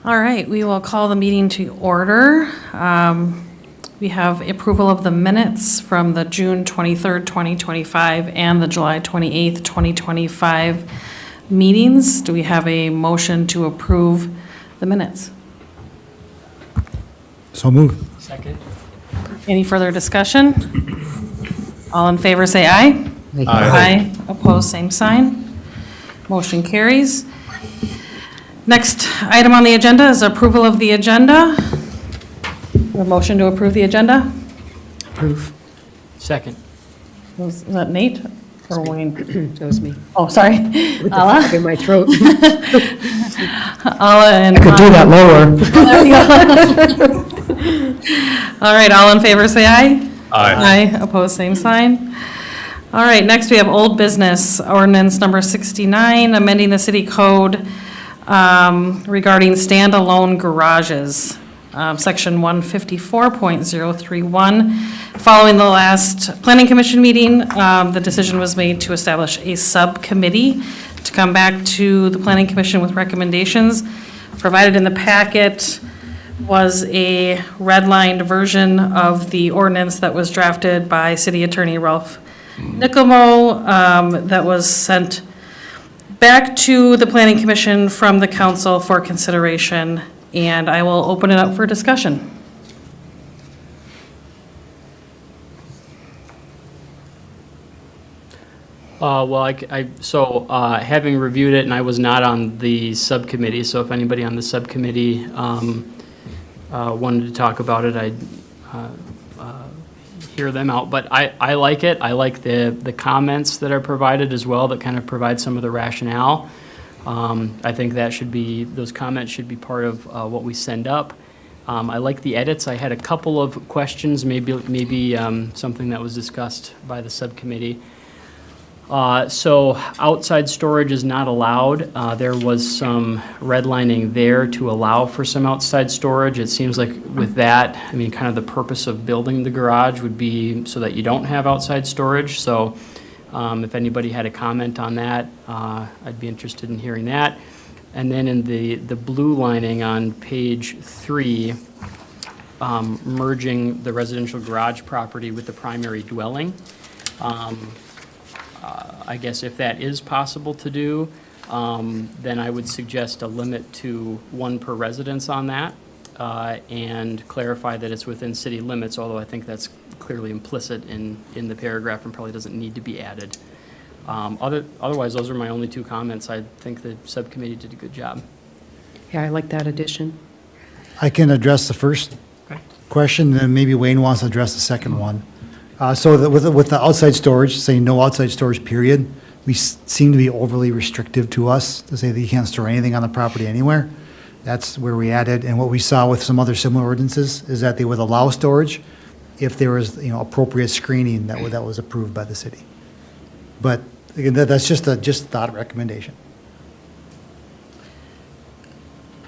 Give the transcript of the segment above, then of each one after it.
All right, we will call the meeting to order. We have approval of the minutes from the June 23rd, 2025 and the July 28th, 2025 meetings. Do we have a motion to approve the minutes? So move. Second. Any further discussion? All in favor, say aye. Aye. Opposed, same sign. Motion carries. Next item on the agenda is approval of the agenda. A motion to approve the agenda? Approve. Second. Was that Nate or Wayne? That was me. Oh, sorry. With the Alla? frog in my throat. Alla and. Could do that lower. All right, all in favor, say aye. Aye. Aye, opposed, same sign. All right, next we have old business, ordinance number 69, amending the city code regarding standalone garages, section 154.031. Following the last planning commission meeting, the decision was made to establish a subcommittee to come back to the planning commission with recommendations. Provided in the packet was a redlined version of the ordinance that was drafted by City Attorney Ralph Nicomo, that was sent back to the Planning Commission from the council for consideration, and I will open it up for discussion. Having reviewed it, and I was not on the subcommittee, so if anybody on the subcommittee wanted to talk about it, I'd hear them out. But I like it. I like the comments that are provided as well that kind of provide some of the rationale. I think those comments should be part of what we send up. I like the edits. I had a couple of questions, maybe something that was discussed by the subcommittee. So outside storage is not allowed. There was some redlining there to allow for some outside storage. It seems like with that, I mean, kind of the purpose of building the garage would be so that you don't have outside storage. So if anybody had a comment on that, I'd be interested in hearing that. And then in the blue lining on page 3, merging the residential garage property with the primary dwelling. I guess if that is possible to do, then I would suggest a limit to 1 per residence on that, and clarify that it's within city limits, although I think that's clearly implicit in the paragraph and probably doesn't need to be added. Otherwise, those are my only 2 comments. I think the subcommittee did a good job. Yeah, I like that addition. I can address the first Okay. question, then maybe Wayne wants to address the second one. With the outside storage, saying no outside storage, period, we seem to be overly restrictive to us to say that you can't store anything on the property anywhere. That's where we added, and what we saw with some other similar ordinances is that they would allow storage if there was, appropriate screening that was approved by the city. But again, that's just a thought recommendation.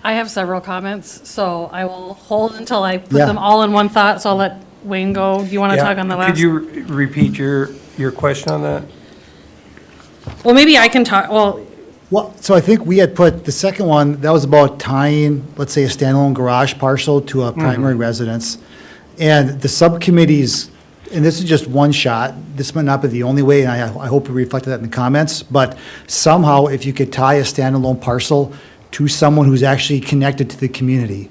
I have several comments, so I will hold until I put Yeah. them all in one thought, so I'll let Wayne go. Do you want to talk on the last? Could you repeat your question on that? Well, maybe I can talk, well, Well, so I think we had put, the second one, that was about tying, let's say, a standalone garage parcel to a primary residence. And the subcommittees, and this is just one shot, this might not be the only way, and I hope we reflected that in the comments, but somehow if you could tie a standalone parcel to someone who's actually connected to the community,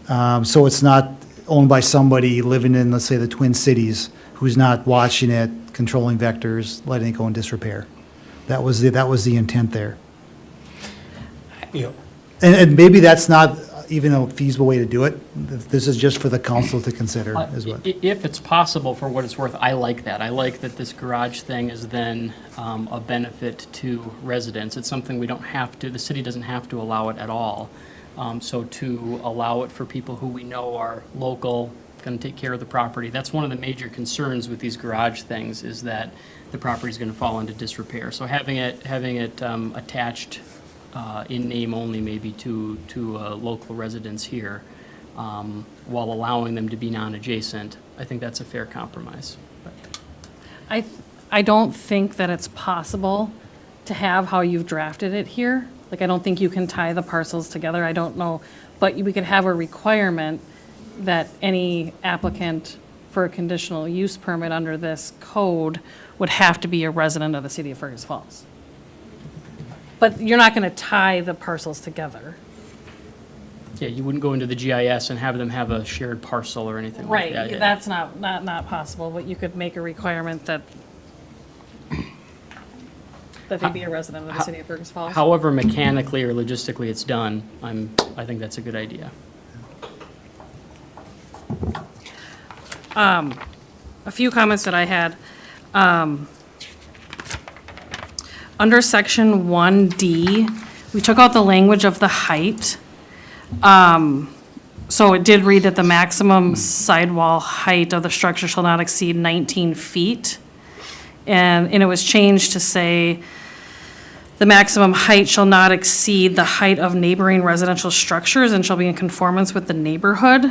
so it's not owned by somebody living in, let's say, the Twin Cities, who's not watching it, controlling vectors, letting it go in disrepair. That was the intent there. Yeah. And maybe that's not even a feasible way to do it. This is just for the council to consider as well. If it's possible, for what it's worth, I like that. I like that this garage thing is then a benefit to residents. It's something we don't have to, the city doesn't have to allow it at all. So to allow it for people who we know are local, going to take care of the property, that's one of the major concerns with these garage things, is that the property is going to fall into disrepair. So having it attached in name only maybe to local residents here, while allowing them to be non-adjacent, I think that's a fair compromise. But I don't think that it's possible to have how you've drafted it here. Like, I don't think you can tie the parcels together, I don't know. But we could have a requirement that any applicant for a conditional use permit under this code would have to be a resident of the city of Fergus Falls. But you're not going to tie the parcels together. Yeah, you wouldn't go into the GIS and have them have a shared parcel or anything like Right, that. yeah. that's not possible, but you could make a requirement that they be a resident of the city of Fergus Falls. However mechanically or logistically it's done, I think that's a good idea. A few comments that I had. Under section 1D, we took out the language of the height. So it did read that the maximum sidewall height of the structure shall not exceed 19 feet. And it was changed to say, the maximum height shall not exceed the height of neighboring residential structures and shall be in conformance with the neighborhood.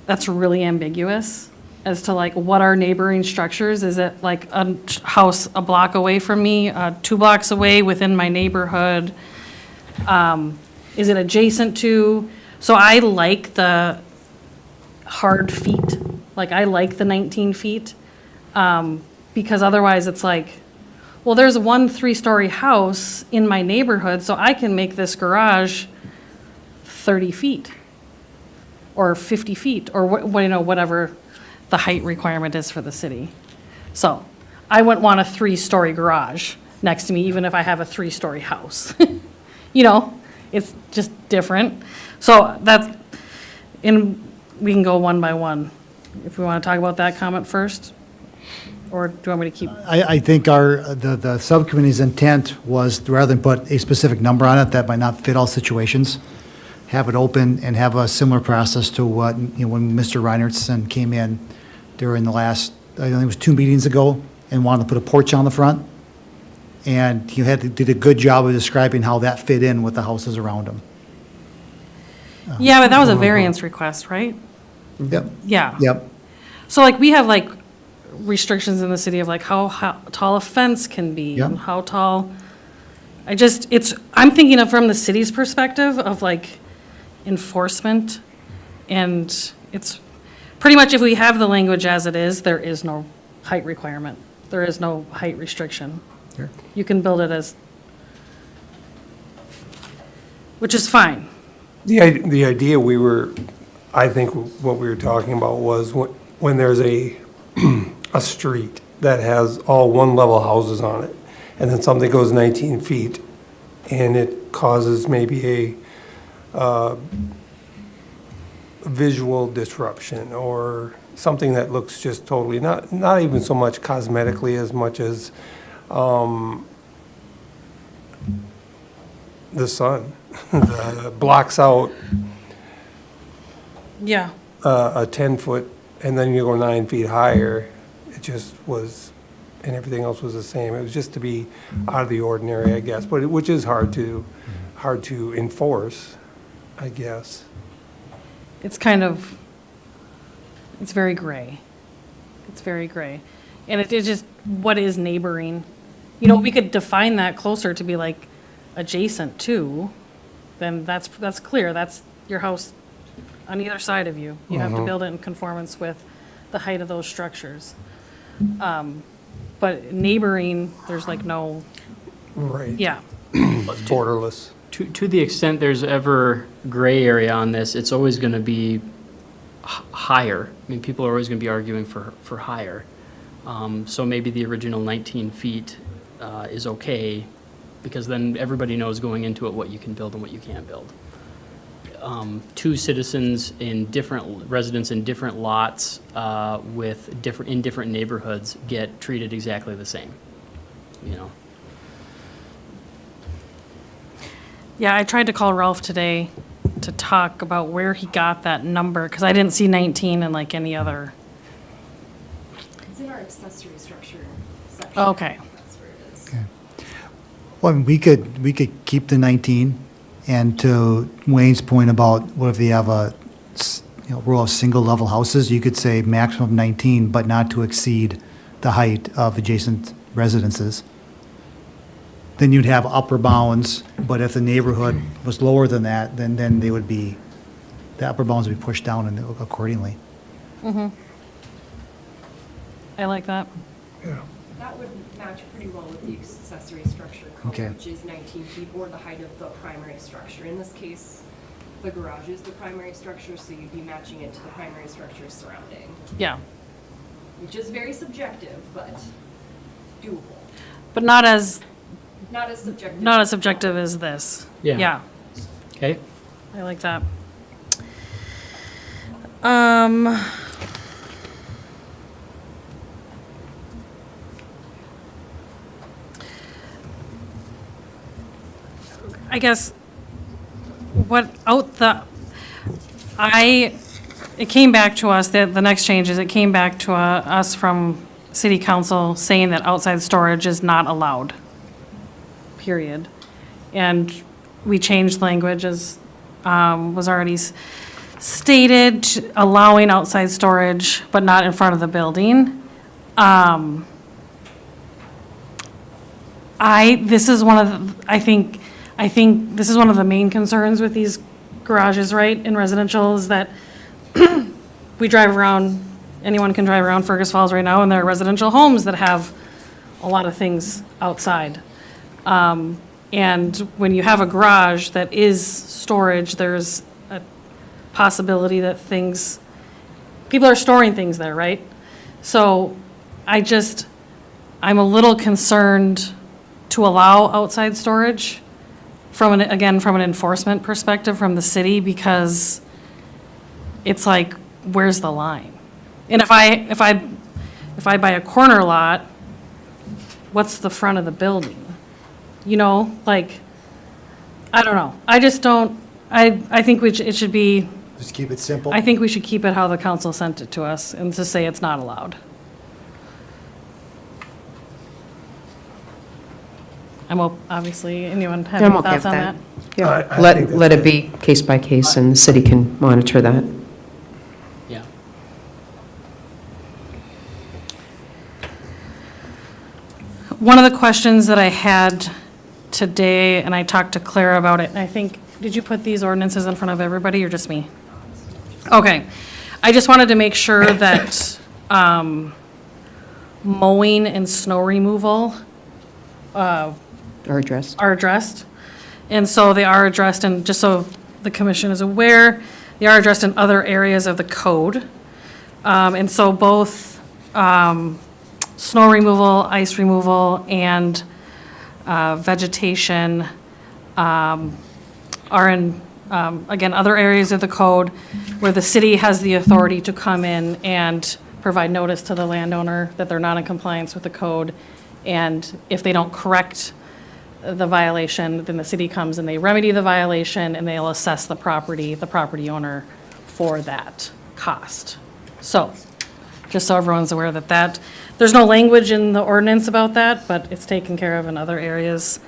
That's really ambiguous as to like what are neighboring structures? Is it like a house a block away from me, 2 blocks away within my neighborhood? Is it adjacent to? So I like the hard feet, like I like the 19 feet. Because otherwise it's like, well, there's one 3-story house in my neighborhood, so I can make this garage 30 feet or 50 feet, or whatever the height requirement is for the city. So I wouldn't want a 3-story garage next to me, even if I have a 3-story house. It's just different. So we can go one by one. If we want to talk about that comment first, or do you want me to keep? I think the subcommittee's intent was, rather than put a specific number on it that might not fit all situations, have it open and have a similar process to what, when Mr. Reinertsen came in during the last, I think it was 2 meetings ago, and wanted to put a porch on the front. And he did a good job of describing how that fit in with the houses around him. Yeah, but that was a variance request, right? Yep, Yeah. yep. So like, we have like restrictions in the city of like how tall a fence can be Yeah. and how tall. I'm thinking of from the city's perspective of like enforcement. And it's pretty much, if we have the language as it is, there is no height requirement. There is no height restriction. Sure. You can build it as, which is fine. The idea I think what we were talking about was when there's a street that has all one-level houses on it, and then something goes 19 feet, and it causes maybe a visual disruption, or something that looks just totally, not even so much cosmetically as much as the sun that blocks out Yeah. a 10-foot, and then you go 9 feet higher. It just was, and everything else was the same. It was just to be out of the ordinary, I guess, but which is hard to enforce, I guess. It's very gray. It's very gray. And it is just, what is neighboring? We could define that closer to be like adjacent to, then that's clear. That's your house on either side of you. You have to build it in conformance with the height of those structures. But neighboring, there's like no, Right. yeah. Borderless. To the extent there's ever gray area on this, it's always going to be higher. I mean, people are always going to be arguing for higher. So maybe the original 19 feet is okay, because then everybody knows going into it what you can build and what you can't build. 2 citizens residents in different lots in different neighborhoods get treated exactly the same, Yeah, I tried to call Ralph today to talk about where he got that number, because I didn't see 19 in like any other. It's in our accessory structure section. Okay. That's where it is. Okay. Well, we could keep the 19, and to Wayne's point about what if they have a row of single-level houses, you could say maximum of 19, but not to exceed the height of adjacent residences. then you'd have upper bounds, but if the neighborhood was lower than that, then they would be, the upper bounds would be pushed down and accordingly. I like that. That would match pretty well with the accessory structure Okay. code, which is 19 feet or the height of the primary structure. In this case, the garage is the primary structure, so you'd be matching it to the primary structure surrounding, Yeah, which is very subjective, but doable. but not as Not as subjective. subjective as this. Yeah. Yeah, Okay? I like that. I guess it came back to us, the next change is it came back to us from city council saying that outside storage is not allowed, period. And we changed language as was already stated, allowing outside storage, but not in front of the building. This is one of the, I think this is one of the main concerns with these garages, right, in residential, is that we drive around, anyone can drive around Fergus Falls right now, and there are residential homes that have a lot of things outside. And when you have a garage that is storage, there's a possibility that people are storing things there, right? So I'm a little concerned to allow outside storage from an enforcement perspective from the city, because it's like, where's the line? And if I buy a corner lot, what's the front of the building? You know, like, I don't know. I just don't, I think it should be, Just keep it simple. I think we should keep it how the council sent it to us and to say it's not allowed. Obviously, anyone have I'm any okay thoughts with on that. that? Yeah, I think let that's it be case by case, and the city can monitor that. Yeah. One of the questions that I had today, and I talked to Clara about it, and I think, did you put these ordinances in front of everybody or just me? Okay. I just wanted to make sure that mowing and snow removal Or addressed. are addressed. And so they are addressed, and just so the commission is aware, they are addressed in other areas of the code. And so both snow removal, ice removal, and vegetation are in, again, other areas of the code where the city has the authority to come in and provide notice to the landowner that they're not in compliance with the code. And if they don't correct the violation, then the city comes and they remedy the violation, and they'll assess the property owner for that cost. So, just so everyone's aware that there's no language in the ordinance about that, but it's taken care of in other areas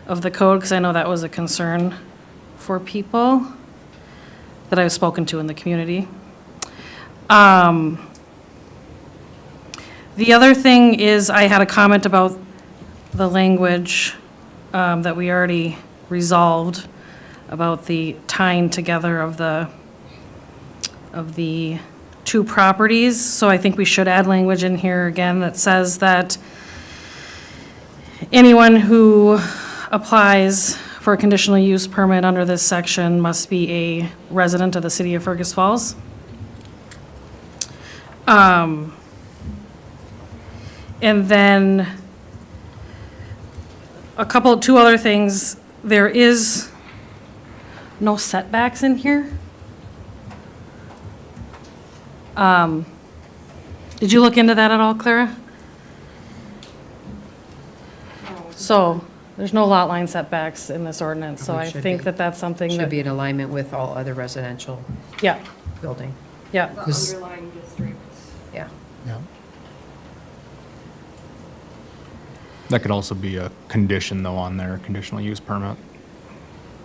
of the code, because I know that was a concern for people that I've spoken to in the community. The other thing is, I had a comment about the language that we already resolved about the tying together of the two properties. So I think we should add language in here again that says that anyone who applies for a conditional use permit under this section must be a resident of the city of Fergus Falls. And then two other things. There is no setbacks in here. Did you look into that at all, Clara? So, there's no lot line setbacks in this ordinance, so Probably I should think be. that that's something Should be that, in alignment with all other residential yeah, building. yeah. The Because- underlying district. Yeah. Yeah. That could also be a condition, though, on their conditional use permit,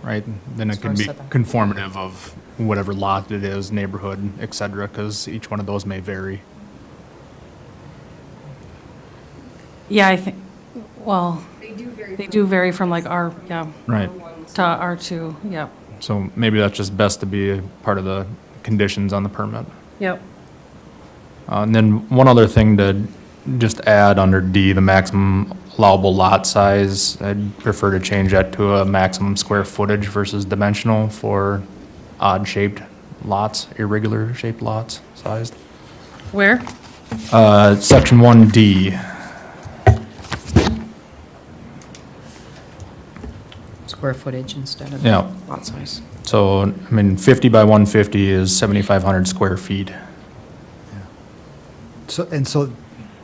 right? Then As it far could as be setback. conformative of whatever lot it is, neighborhood, et cetera, because each one of those may vary. Yeah, I think, well, They do vary from like R, yeah, Right. to R2, yep, So maybe that's just best to be a part of the conditions on the permit. yep. And then one other thing to just add under D, the maximum allowable lot size, I'd prefer to change that to a maximum square footage versus dimensional for odd-shaped lots, irregular shaped lots sized. Where? Section 1D, Square footage instead of yeah. lot size. So, I mean, 50 by 150 is 7,500 square feet. So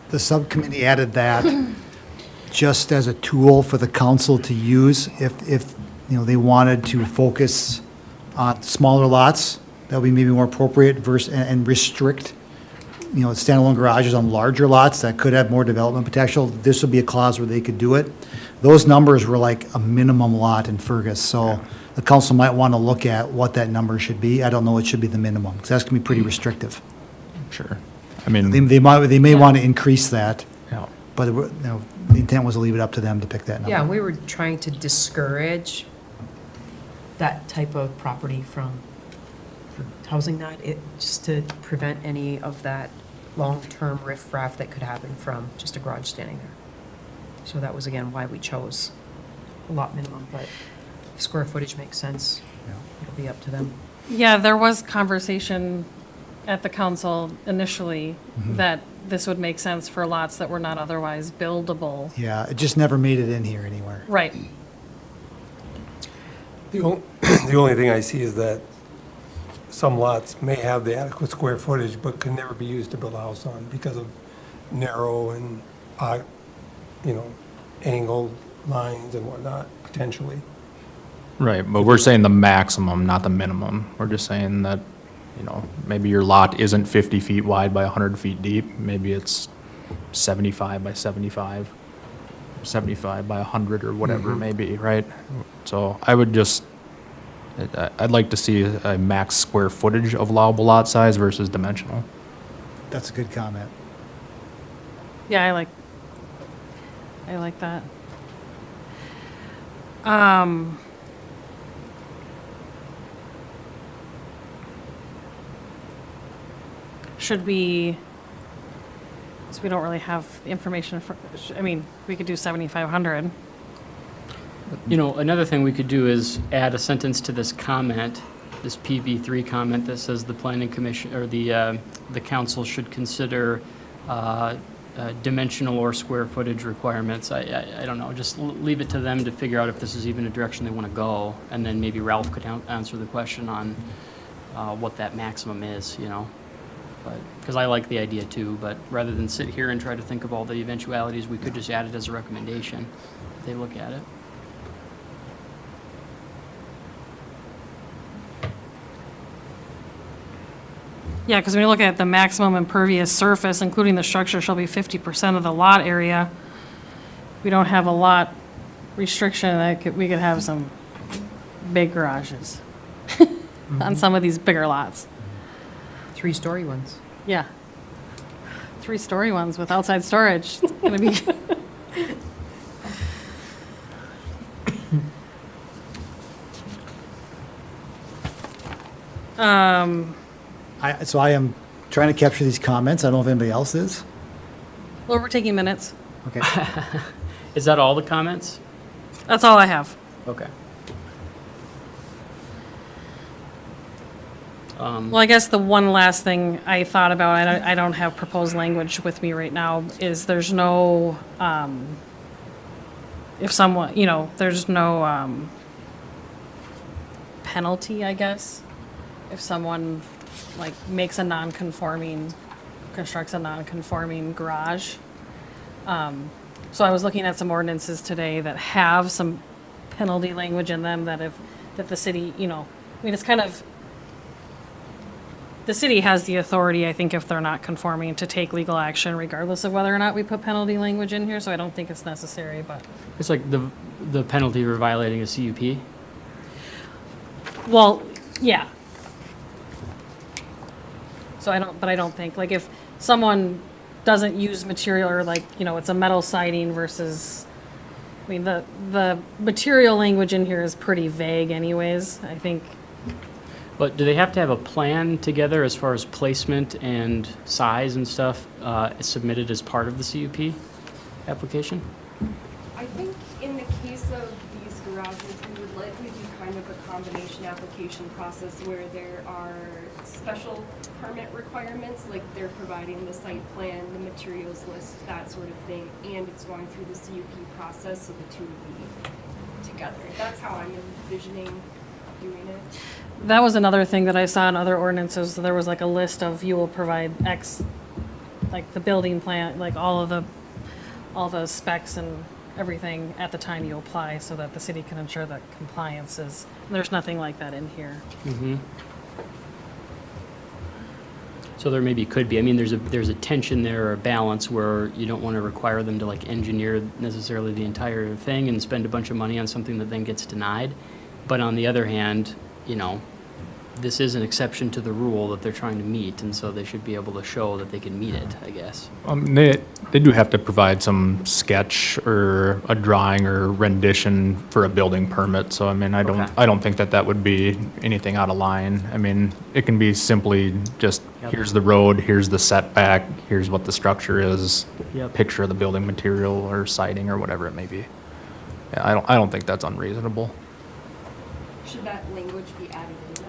the subcommittee added that just as a tool for the council to use if, you know, they wanted to focus on smaller lots, that would be maybe more appropriate versus, and restrict, you know, standalone garages on larger lots that could have more development potential. This would be a clause where they could do it. Those numbers were like a minimum lot in Fergus, so the council might want to look at what that number should be. I don't know, it should be the minimum, because that's going to be pretty restrictive. Sure. I mean, They may want to increase that, yeah. but, you know, the intent was to leave it up to them to pick that number. Yeah, we were trying to discourage that type of property from housing that, just to prevent any of that long-term riffraff that could happen from just a garage standing there. So that was, again, why we chose a lot minimum, but if square footage makes sense, it'll be up to them. Yeah, there was conversation at the council initially that this would make sense for lots that were not otherwise buildable. Yeah, it just never made it in here anywhere. Right. The only thing I see is that some lots may have the adequate square footage, but can never be used to build a house on because of narrow and, you know, angled lines and whatnot, potentially. Right, but we're saying the maximum, not the minimum. We're just saying that, you know, maybe your lot isn't 50 feet wide by 100 feet deep. Maybe it's 75 by 75, 75 by 100 or whatever it may be, right? So I would just, I'd like to see a max square footage of allowable lot size versus dimensional. That's a good comment. Yeah, I like that. Should we, so we don't really have the information for, I mean, we could do 7,500. You know, another thing we could do is add a sentence to this comment, this PV3 comment that says the planning commission, or the council should consider dimensional or square footage requirements. I don't know, just leave it to them to figure out if this is even a direction they want to go, and then maybe Ralph could answer the question on what that maximum is, you know? But, because I like the idea too, but rather than sit here and try to think of all the eventualities, we could just add it as a recommendation if they look at it. Yeah, because when you look at the maximum impervious surface, including the structure, shall be 50% of the lot area. We don't have a lot restriction, we could have some big garages on some of these bigger lots. 3-story ones. Yeah. 3-story ones with outside storage. It's gonna be. So I am trying to capture these comments. I don't know if anybody else is. Well, we're taking minutes. Okay. Is that all the comments? That's all I have. Okay. Well, I guess the one last thing I thought about, I don't have proposed language with me right now, is there's no, if someone, you know, there's no penalty, I guess, if someone, like, makes a non-conforming, constructs a non-conforming garage. So I was looking at some ordinances today that have some penalty language in them that the city, you know, I mean, it's kind of, the city has the authority, I think, if they're not conforming, to take legal action regardless of whether or not we put penalty language in here, so I don't think it's necessary, but. It's like the penalty for violating a CUP. Well, yeah. So I don't think, like, if someone doesn't use material, or like, you know, it's a metal siding versus mean, the material language in here is pretty vague anyways, I think. But do they have to have a plan together as far as placement and size and stuff submitted as part of the CUP application? I think in the case of these garages, we would likely do kind of a combination application process where there are special permit requirements, like they're providing the site plan, the materials list, that sort of thing, and it's going through the CUP process, so the two would be together. That's how I'm envisioning doing it. That was another thing that I saw in other ordinances. There was like a list of you will provide X, like the building plan, like all the specs and everything at the time you apply so that the city can ensure that compliance is, there's nothing like that in here. So there maybe could be, I mean, there's a tension there or a balance where you don't want to require them to like engineer necessarily the entire thing and spend a bunch of money on something that then gets denied. But on the other hand, you know, this is an exception to the rule that they're trying to meet, and so they should be able to show that they can meet it, I guess. They do have to provide some sketch or a drawing or rendition for a building permit, so I mean, I Okay. don't think that would be anything out of line. I mean, it can be simply just, Yep. here's the road, here's the setback, here's what the structure is, Yep. picture of the building material or siding or whatever it may be. Yeah, I don't think that's unreasonable. Should that language be added in then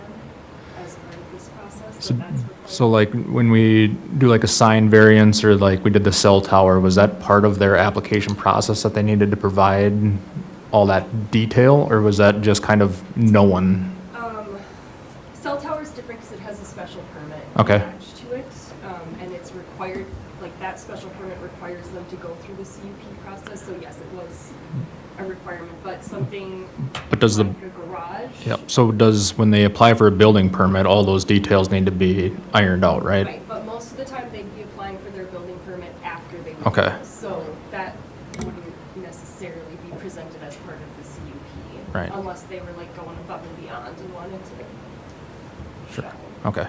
as part of this process? So, that that's required? so like when we do like a sign variance or like we did the cell tower, was that part of their application process that they needed to provide all that detail, or was that just kind of known? Cell tower is different because it has a special permit Okay. attached to it, and it's required, like that special permit requires them to go through the CUP process, so yes, it was a requirement, but something But does the, like a garage. yep, so does, when they apply for a building permit, all those details need to be ironed out, right? Right, but most of the time they'd be applying for their building permit after they leave Okay. us, so that wouldn't necessarily be presented as part of the CUP. Right. Unless they were like going above and beyond and wanted to. Sure, show. okay,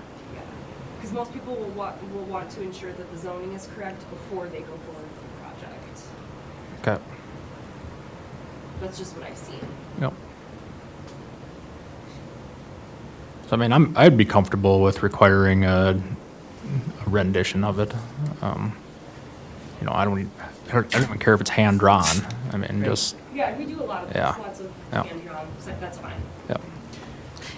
Because most people will want to ensure that the zoning is correct before they go forward with the project. okay, That's just what I've seen. yep. So I mean, I'd be comfortable with requiring a rendition of it. You know, I don't even care if it's hand-drawn, I mean, just, Yeah, we do a lot of this, Yeah. lots of Yeah. hand-drawn, so that's fine. yep.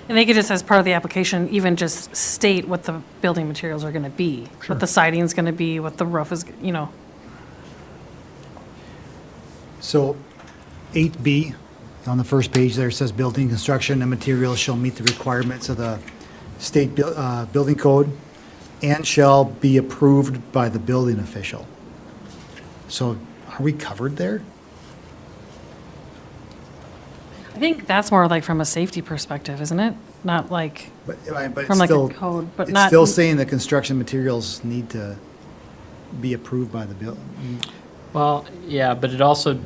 And they could just, as part of the application, even just state what the building materials are gonna be. Sure. What the siding's gonna be, what the roof is, you know. So 8B, on the first page there, it says building construction and materials shall meet the requirements of the state building code and shall be approved by the building official. So are we covered there? I think that's more like from a safety perspective, isn't it? Not like, But from it's like a still, code, but it's not. still saying the construction materials need to be approved by the building. Well, yeah, but it also,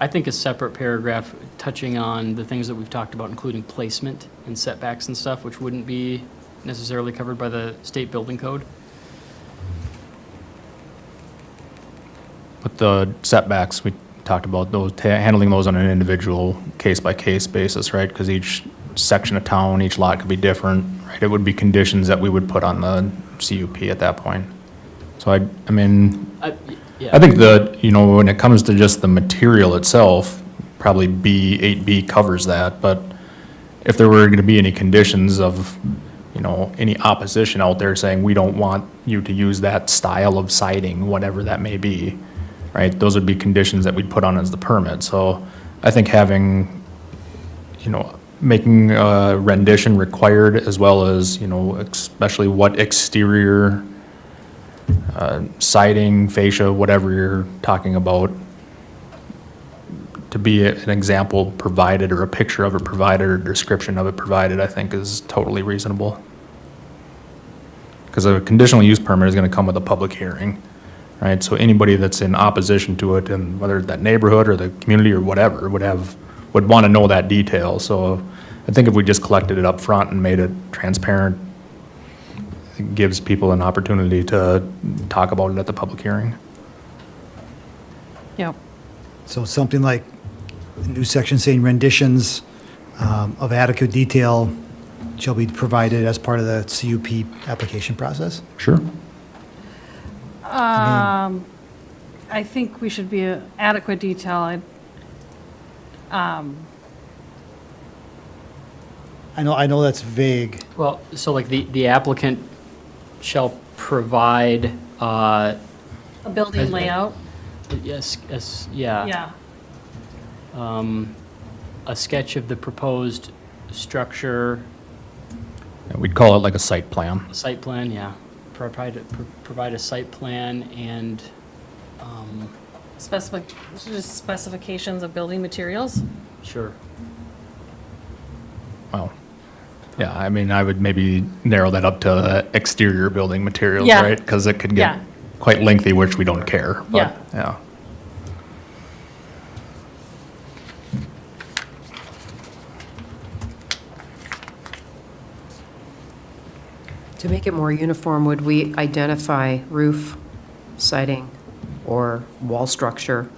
I think a separate paragraph touching on the things that we've talked about, including placement and setbacks and stuff, which wouldn't be necessarily covered by the state building code. With the setbacks, we talked about those, handling those on an individual case-by-case basis, right? Because each section of town, each lot could be different, right? It would be conditions that we would put on the CUP at that point. So I mean, Yeah. I think you know, when it comes to just the material itself, probably 8B covers that, but if there were gonna be any conditions of, you know, any opposition out there saying, we don't want you to use that style of siding, whatever that may be, right? Those would be conditions that we'd put on as the permit, so I think having, you know, making a rendition required as well as, you know, especially what exterior siding, fascia, whatever you're talking about, to be an example provided or a picture of it provided or description of it provided, I think is totally reasonable. Because a conditional use permit is going to come with a public hearing, right? So anybody that's in opposition to it, and whether it's that neighborhood or the community or whatever, would want to know that detail. So I think if we just collected it up front and made it transparent, it gives people an opportunity to talk about it at the public hearing. Yep. So something like a new section saying renditions of adequate detail shall be provided as part of the CUP application process. Sure. I think we should be adequate detail. I know that's vague. Well, so like the applicant shall provide, A building layout, yes, yeah. yeah. A sketch of the proposed structure, Yeah, we'd call it like a site plan. a site plan, yeah. Provide a site plan and, Just specifications of building materials. sure. Well, yeah, I mean, I would maybe narrow that up to exterior building materials, Yeah. right? Because it could Yeah. get quite lengthy, which we don't care. But, yeah. To make it more uniform, would we identify roof, siding, or wall structure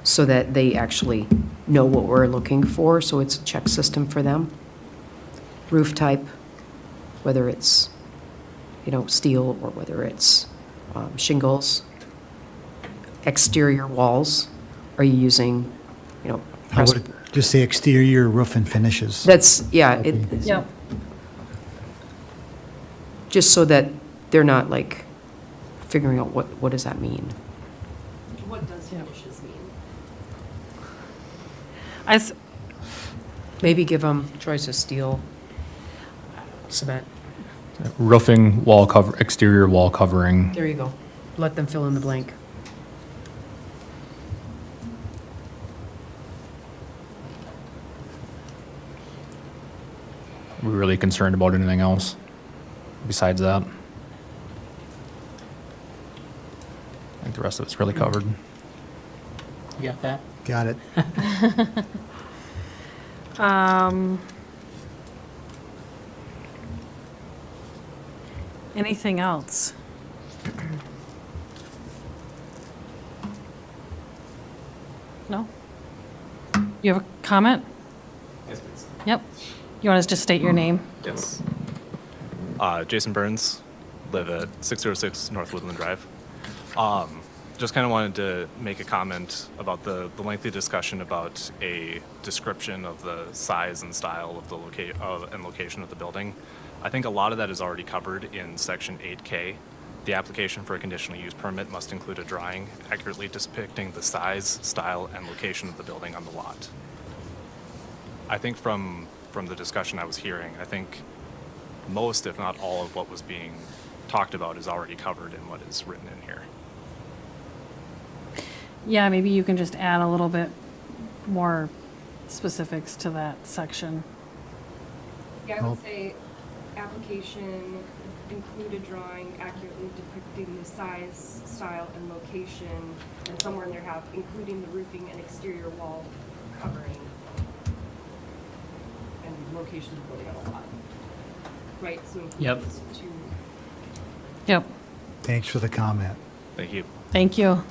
so that they actually know what we're looking for, so it's a check system for them? Roof type, whether it's, steel or whether it's shingles. Exterior walls, are you using, I press? would just say exterior roof and finishes. That's, yeah, Yep. just so that they're not like figuring out what does that mean? What does finishes mean? Maybe give them choice of steel, cement. Roofing, wall cover, exterior wall covering. There you go. Let them fill in the blank. Are we really concerned about anything else besides that? I think the rest of it's really covered. You got that? Got it. Anything else? No? You have a comment? Yes, please. Yep. You want to just state your name? Yes. Jason Burns, live at 606 North Woodland Drive. Just kind of wanted to make a comment about the lengthy discussion about a description of the size and style of the location of the building. I think a lot of that is already covered in section 8K. The application for a conditional use permit must include a drawing accurately depicting the size, style, and location of the building on the lot. I think from the discussion I was hearing, I think most, if not all, of what was being talked about is already covered in what is written in here. Yeah, maybe you can just add a little bit more specifics to that section. Yeah, I would say application include a drawing accurately depicting the size, style, and location, and somewhere in there have including the roofing and exterior wall covering and location of the building on the lot. Right, so include Yep. those two. Yep. Thanks for the comment. Thank you. Thank you.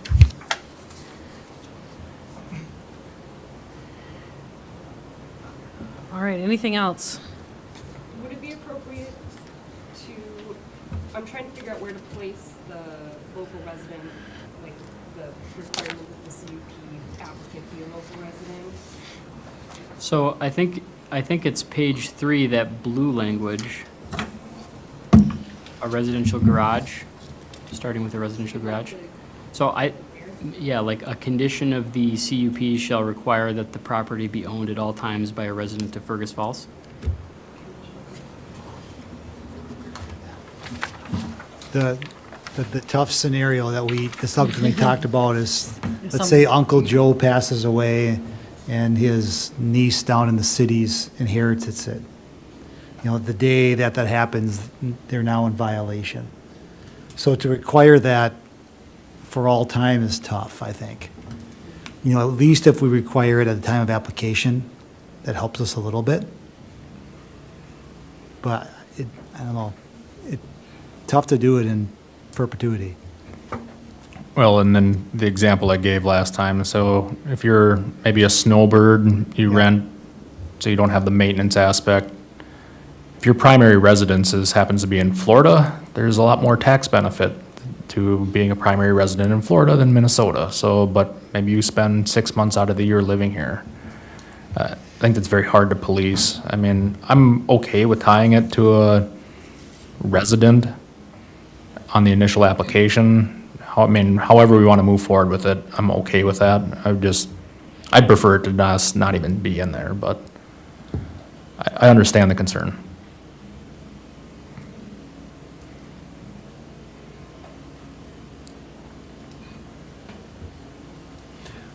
All right, anything else? Would it be appropriate to, I'm trying to figure out where to place the local resident, like the requirement that the CUP applicant be a local resident? So I think it's page 3, that blue language. A residential garage, starting with a residential garage. So yeah, like a condition of the CUP shall require that the property be owned at all times by a resident of Fergus Falls. The tough scenario that the subcommittee talked about is, let's some- say Uncle Joe passes away and his niece down in the cities inherits it. The day that happens, they're now in violation. So to require that for all time is tough, I think. At least if we require it at the time of application, that helps us a little bit. But I don't know, tough to do it in perpetuity. Well, and then the example I gave last time, so if you're maybe a snowbird, you rent, so you don't have the maintenance aspect. If your primary residence happens to be in Florida, there's a lot more tax benefit to being a primary resident in Florida than Minnesota. So, but maybe you spend 6 months out of the year living here. I think that's very hard to police. I mean, I'm okay with tying it to a resident on the initial application. I mean, however we want to move forward with it, I'm okay with that. I'd prefer it to not even be in there, but I understand the concern.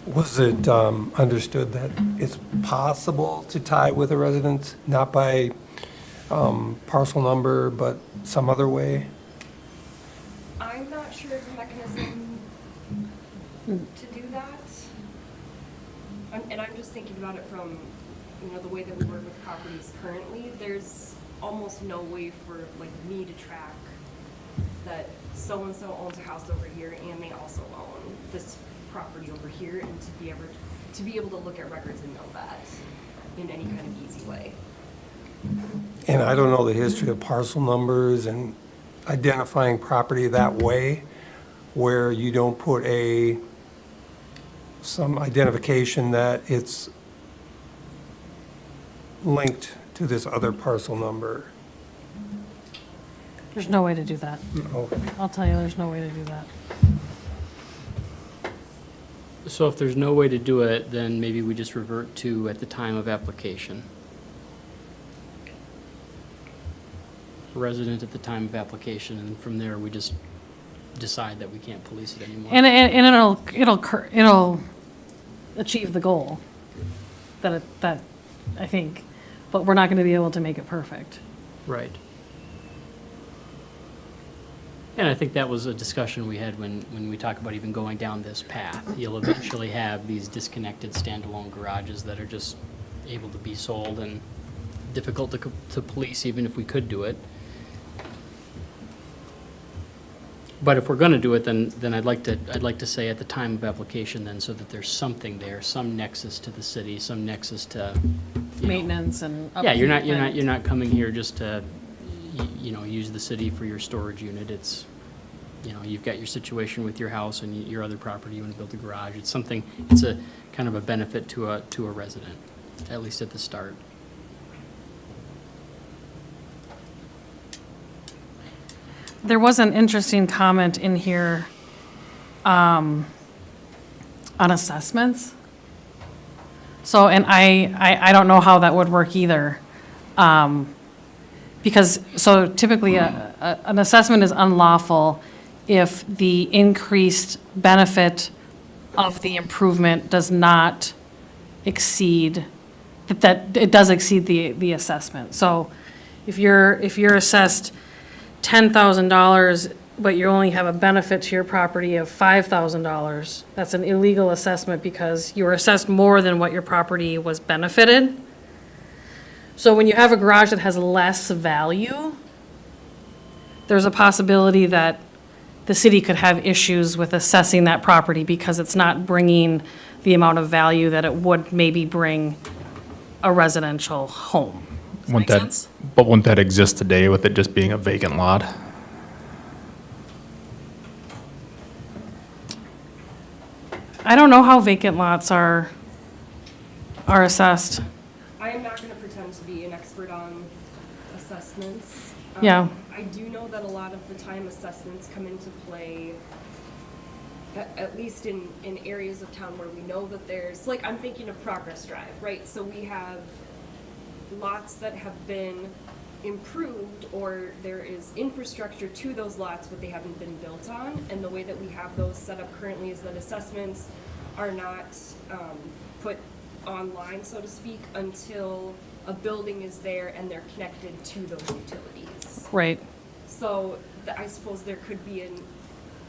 Was it understood that it's possible to tie with a residence, not by parcel number, but some other way? I'm not sure of the mechanism to do that. And I'm just thinking about it from, the way that we work with properties currently. There's almost no way for like me to track that so-and-so owns a house over here and they also own this property over here, and to be able to look at records and know that in any kind of easy way. And I don't know the history of parcel numbers and identifying property that way, where you don't put some identification that it's linked to this other parcel number. There's no way to do that. Okay. I'll tell you, there's no way to do that. So if there's no way to do it, then maybe we just revert to at the time of application. Resident at the time of application, and from there, we just decide that we can't police it anymore. And it'll achieve the goal that I think, but we're not going to be able to make it perfect. Right. And I think that was a discussion we had when we talk about even going down this path. You'll eventually have these disconnected standalone garages that are just able to be sold and difficult to police, even if we could do it. But if we're going to do it, then I'd like to say at the time of application then, so that there's something there, some nexus to the city, some nexus to, Maintenance and yeah, you're upkeep and- not coming here just to, use the city for your storage unit. It's, you've got your situation with your house and your other property, you want to build a garage. It's a kind of a benefit to a resident, at least at the start. There was an interesting comment in here on assessments. So, and I don't know how that would work either. Because, so typically, an assessment is unlawful if the increased benefit of the improvement does not exceed, that it does exceed the assessment. So if you're assessed $10,000, but you only have a benefit to your property of $5,000, that's an illegal assessment because you were assessed more than what your property was benefited. So when you have a garage that has less value, there's a possibility that the city could have issues with assessing that property because it's not bringing the amount of value that it would maybe bring a residential home. Does that make sense? But wouldn't that exist today with it just being a vacant lot? I don't know how vacant lots are assessed. I am not gonna pretend to be an expert on assessments. Yeah. I do know that a lot of the time assessments come into play, at least in areas of town where we know that there's, like, I'm thinking of Progress Drive, right? So we have lots that have been improved, or there is infrastructure to those lots, but they haven't been built on. And the way that we have those set up currently is that assessments are not put online, so to speak, until a building is there and they're connected to those utilities. Right. So I suppose there could be an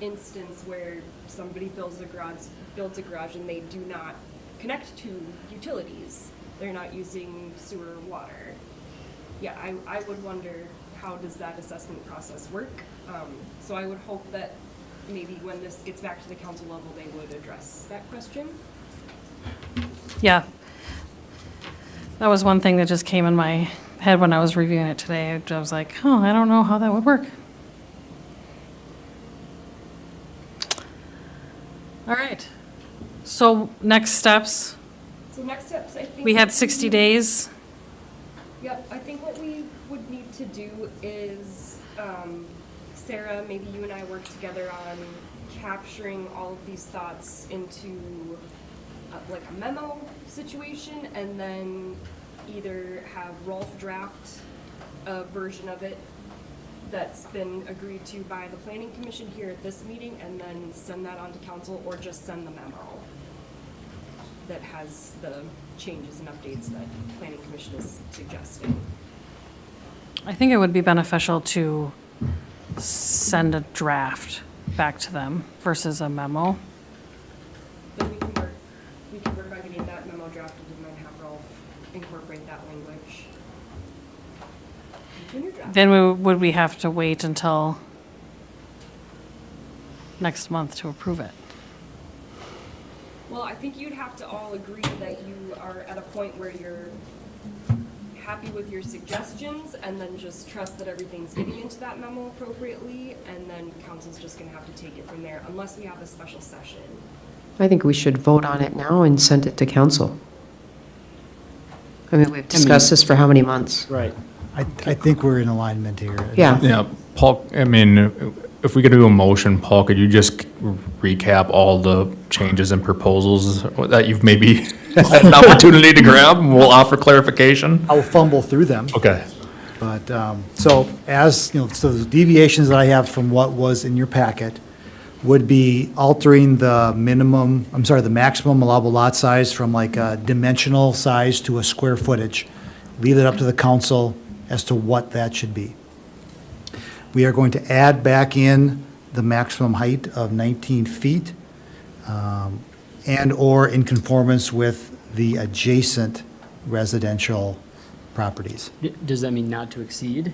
instance where somebody builds a garage and they do not connect to utilities. They're not using sewer or water. Yeah, I would wonder, how does that assessment process work? So I would hope that maybe when this gets back to the council level, they would address that question. Yeah. That was one thing that just came in my head when I was reviewing it today. I was like, oh, I don't know how that would work. All right. So next steps, So next steps, I think. we had 60 days. Yep, I think what we would need to do is, Sarah, maybe you and I work together on capturing all of these thoughts into like a memo situation, and then either have Rolf draft a version of it that's been agreed to by the planning commission here at this meeting, and then send that on to council, or just send the memo that has the changes and updates that planning commission is suggesting. I think it would be beneficial to send a draft back to them versus a memo. Then we can work on getting that memo drafted and then have Rolf incorporate that language into your draft. Then would we have to wait until next month to approve it? Well, I think you'd have to all agree that you are at a point where you're happy with your suggestions, and then just trust that everything's getting into that memo appropriately, and then council's just gonna have to take it from there, unless we have a special session. I think we should vote on it now and send it to council. I mean, we've discussed this for how many months? Right. I think we're in alignment here. Yeah. Yeah, Paul, I mean, if we could do a motion, Paul, could you just recap all the changes and proposals that you've maybe had an opportunity to grab, and we'll offer clarification? I'll fumble through them. Okay. But, so as, you know, so the deviations that I have from what was in your packet would be altering the maximum allowable lot size from like a dimensional size to a square footage. Leave it up to the council as to what that should be. We are going to add back in the maximum height of 19 feet, and/or in conformance with the adjacent residential properties. Does that mean not to exceed?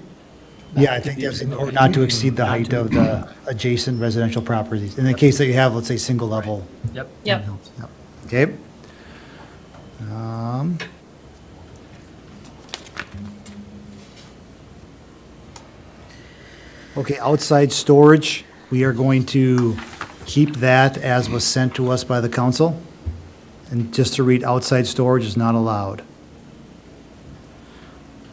Yeah, I think that's, or not to exceed the height of the adjacent residential properties, in the case that you have, let's say, single level. Yep. Yep. Okay? Okay, outside storage, we are going to keep that as was sent to us by the council. And just to read, outside storage is not allowed.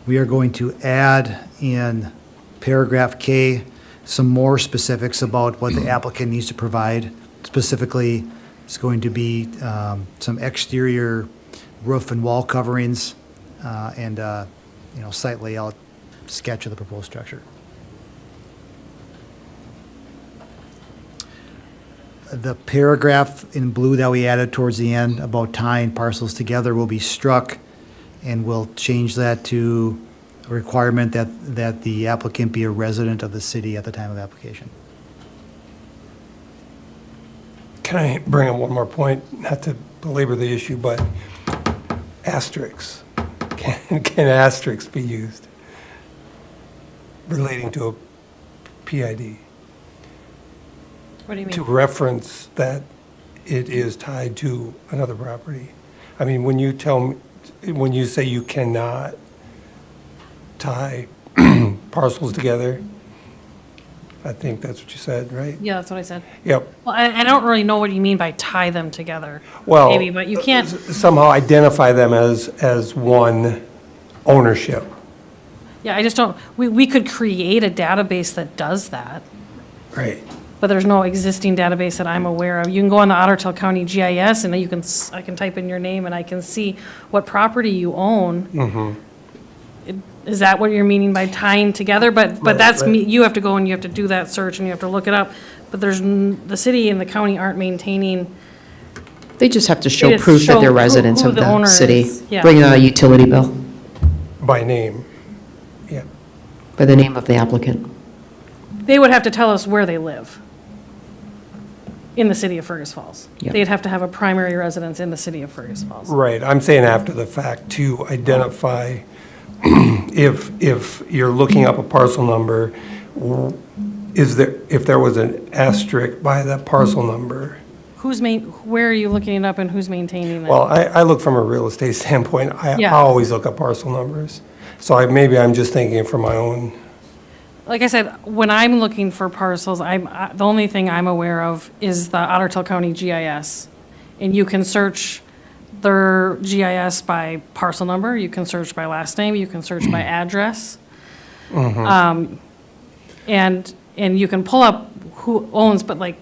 We are going to add in paragraph K some more specifics about what the applicant needs to provide. Specifically, it's going to be some exterior roof and wall coverings, and site layout sketch of the proposed structure. The paragraph in blue that we added towards the end about tying parcels together will be struck, and we'll change that to a requirement that the applicant be a resident of the city at the time of application. Can I bring up one more point, not to belabor the issue, but asterisks. Can asterisks be used relating to a PID? What do you To mean? reference that it is tied to another property. I mean, when you say you cannot tie parcels together, I think that's what you said, right? Yeah, that's what I said. Yep. Well, I don't really know what you mean by tie them together. Well, Maybe, but you can't, somehow identify them as one ownership. yeah, I just don't, we could create a database that does that, Right. but there's no existing database that I'm aware of. You can go on the Otter Tail County GIS, and you can, I can type in your name, and I can see what property you own. Is that what you're meaning by tying together? But that's me, you have to go and you have to do that search, and you have to look it up. But the city and the county aren't maintaining, They just have to They show just proof that show they're residents who of the the owner city. is, yeah. Bring a utility bill By name. Yeah. by the name of the applicant. they would have to tell us where they live in the city of Fergus Falls. Yep. They'd have to have a primary residence in the city of Fergus Falls. Right, I'm saying after the fact to identify, if you're looking up a parcel number, if there was an asterisk by that parcel number. Where are you looking it up and who's maintaining that? Well, I look from a real estate standpoint, I Yeah. always look up parcel numbers. So maybe I'm just thinking from my own, Like I said, when I'm looking for parcels, the only thing I'm aware of is the Otter Tail County GIS. And you can search their GIS by parcel number, you can search by last name, you can search by address. And you can pull up who owns, but like,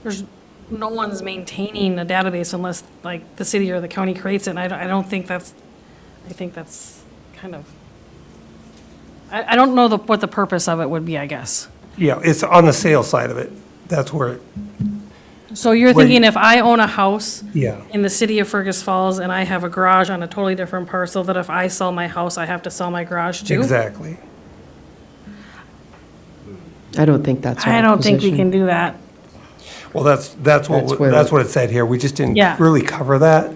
there's, no one's maintaining a database unless like the city or the county creates it. And I don't think that's, I think that's kind of, I don't know what the purpose of it would be, I guess. yeah, it's on the sales side of it. That's where, So you're Where you- thinking if I own a house yeah, in the city of Fergus Falls and I have a garage on a totally different parcel, that if I sell my house, I have to sell my garage too? exactly. I don't think that's our I don't think we position. can do that. Well, that's where- what it said here. We just didn't Yeah. really cover that.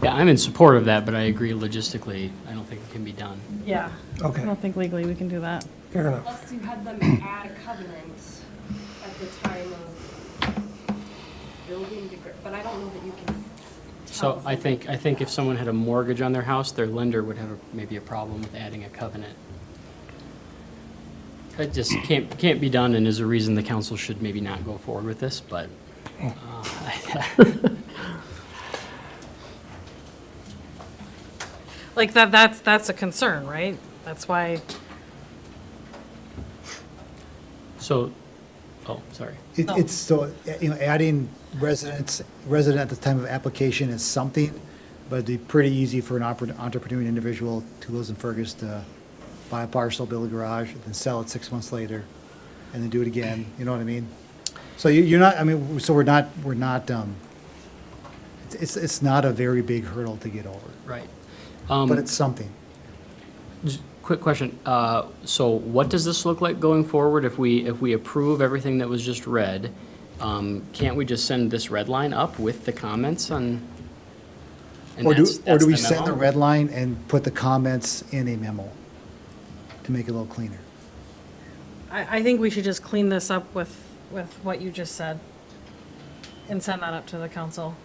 Yeah, I'm in support of that, but I agree logistically, I don't think it can be done. Yeah. I Okay, don't think legally we can do that. fair enough. Unless you had them add a covenant at the time of building, but I don't know that you can. So tell I think if someone had a mortgage on their house, their lender would have maybe a problem with adding a covenant. It just can't be done, and is a reason the council should maybe not go forward with this, but Like that's a concern, right? That's why, so, sorry. It's so, adding resident at the time of application is something, but it'd be pretty easy for an entrepreneur individual who lives in Fergus to buy a parcel, build a garage, and then sell it 6 months later, and then do it again, you know what I mean? So you're not, I mean, so we're not, it's not a very big hurdle to get over, Right. but it's something. Quick question. So what does this look like going forward if we approve everything that was just read? Can't we just send this red line up with the comments on? and Or do that's we the send the memo? red line and put the comments in a memo to make it a little cleaner? I think we should just clean this up with what you just said and send that up to the council.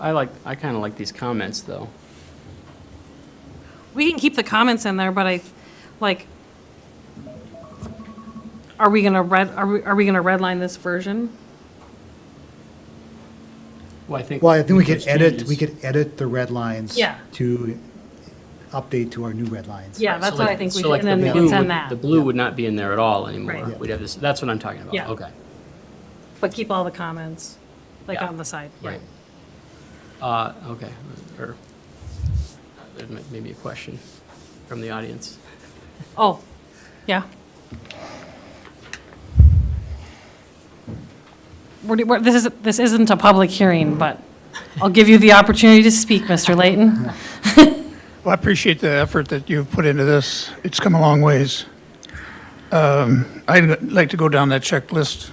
I kind of like these comments, though. We can keep the comments in there, but are we gonna redline this version? Well, I think. Well, I think we there's could edit, changes. we could edit the red lines. Yeah. To update to our new red lines. Yeah, that's So what I like- think we so should, like and then the we blue can send would- that. The blue would not be in there at all anymore. Right. Yeah. We'd have this, that's what I'm talking about. Yeah. Okay. But keep all the comments, like Yeah. on the side. Right. Okay, or maybe a question from the audience. Oh, yeah. This isn't a public hearing, but I'll give you the opportunity to speak, Mr. Layton. Well, I appreciate the effort that you've put into this. It's come a long ways. I'd like to go down that checklist.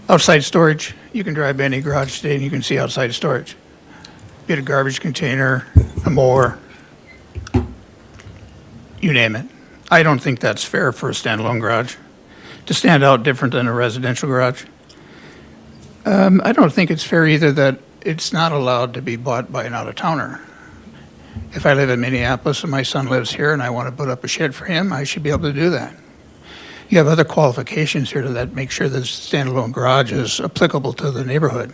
Outside storage, you can drive by any garage today and you can see outside storage. Be it a garbage container, a mower, you name it. I don't think that's fair for a standalone garage, to stand out different than a residential garage. I don't think it's fair either that it's not allowed to be bought by an out-of-towner. If I live in Minneapolis and my son lives here and I want to put up a shed for him, I should be able to do that. You have other qualifications here that make sure this standalone garage is applicable to the neighborhood.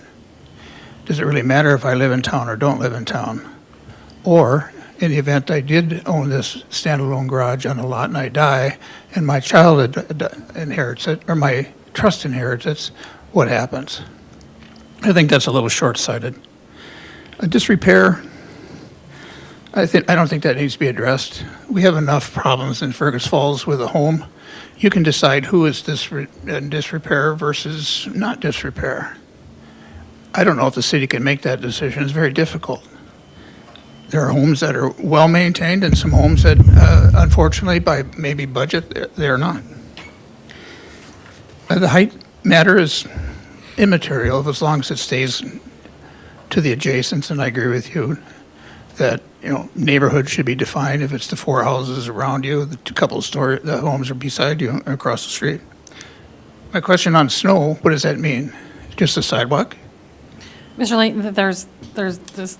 Does it really matter if I live in town or don't live in town? Or, in the event I did own this standalone garage on a lot and I die, and my child inherits it, or my trust inherits it, what happens? I think that's a little short-sighted. A disrepair, I don't think that needs to be addressed. We have enough problems in Fergus Falls with a home. You can decide who is in disrepair versus not disrepair. I don't know if the city can make that decision. It's very difficult. There are homes that are well-maintained and some homes that, unfortunately, by maybe budget, they're not. The height matter is immaterial as long as it stays to the adjacents, and I agree with you that neighborhood should be defined if it's the 4 houses around you, the the homes are beside you across the street. My question on snow, what does that mean? Just a sidewalk? Mr. Layton, there's this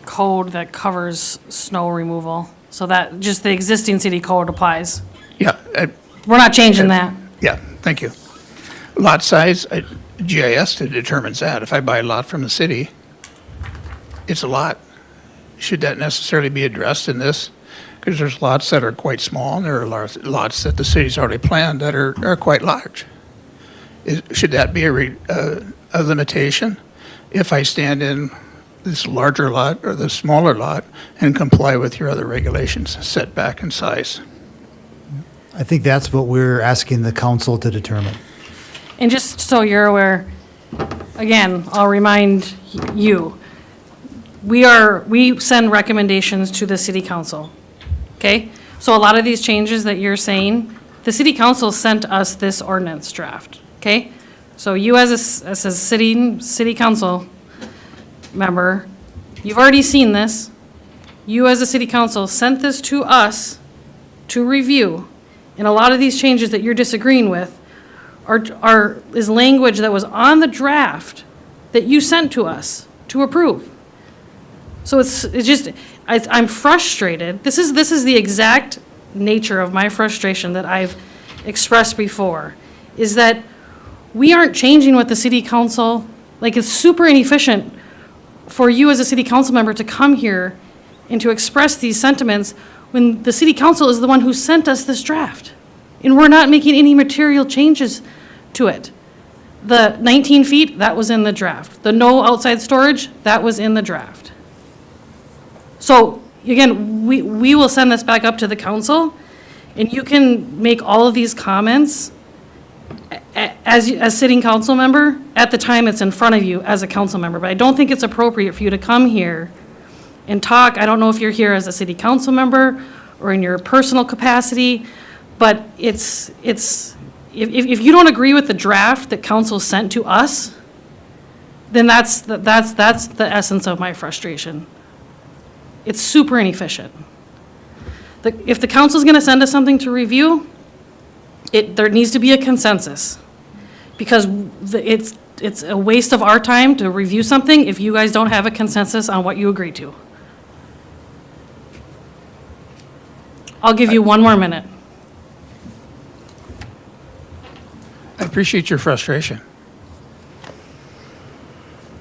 code that covers snow removal, so that just the existing city code applies. Yeah, We're not changing that. yeah, thank you. Lot size, GIS determines that. If I buy a lot from the city, it's a lot. Should that necessarily be addressed in this? Because there's lots that are quite small, and there are lots that the city's already planned that are quite large. Should that be a limitation? If I stand in this larger lot or the smaller lot and comply with your other regulations, setback and size? I think that's what we're asking the council to determine. And just so you're aware, again, I'll remind you, we send recommendations to the city council, okay? So a lot of these changes that you're saying, the city council sent us this ordinance draft, okay? So you as a city council member, you've already seen this. You as a city council sent this to us to review. And a lot of these changes that you're disagreeing with is language that was on the draft that you sent to us to approve. So it's just, I'm frustrated. This is the exact nature of my frustration that I've expressed before, is that we aren't changing what the city council, like, it's super inefficient for you as a city council member to come here and to express these sentiments when the city council is the one who sent us this draft. And we're not making any material changes to it. The 19 feet, that was in the draft. The no outside storage, that was in the draft. So, again, we will send this back up to the council, and you can make all of these comments as sitting council member at the time it's in front of you as a council member. But I don't think it's appropriate for you to come here and talk. I don't know if you're here as a city council member or in your personal capacity, but if you don't agree with the draft that council sent to us, then that's the essence of my frustration. It's super inefficient. If the council's gonna send us something to review, there needs to be a consensus. Because it's a waste of our time to review something if you guys don't have a consensus on what you agree to. I'll give you 1 more minute. I appreciate your frustration.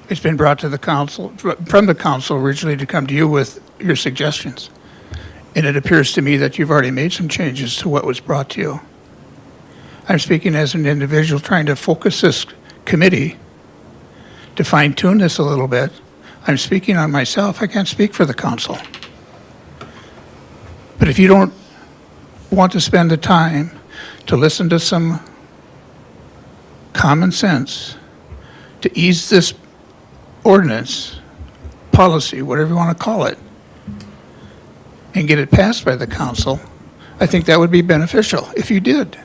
It's been brought to the council, from the council originally to come to you with your suggestions. And it appears to me that you've already made some changes to what was brought to you. I'm speaking as an individual trying to focus this committee to fine-tune this a little bit. I'm speaking on myself. I can't speak for the council. But if you don't want to spend the time to listen to some common sense, to ease this ordinance, policy, whatever you want to call it, and get it passed by the council, I think that would be beneficial if you did.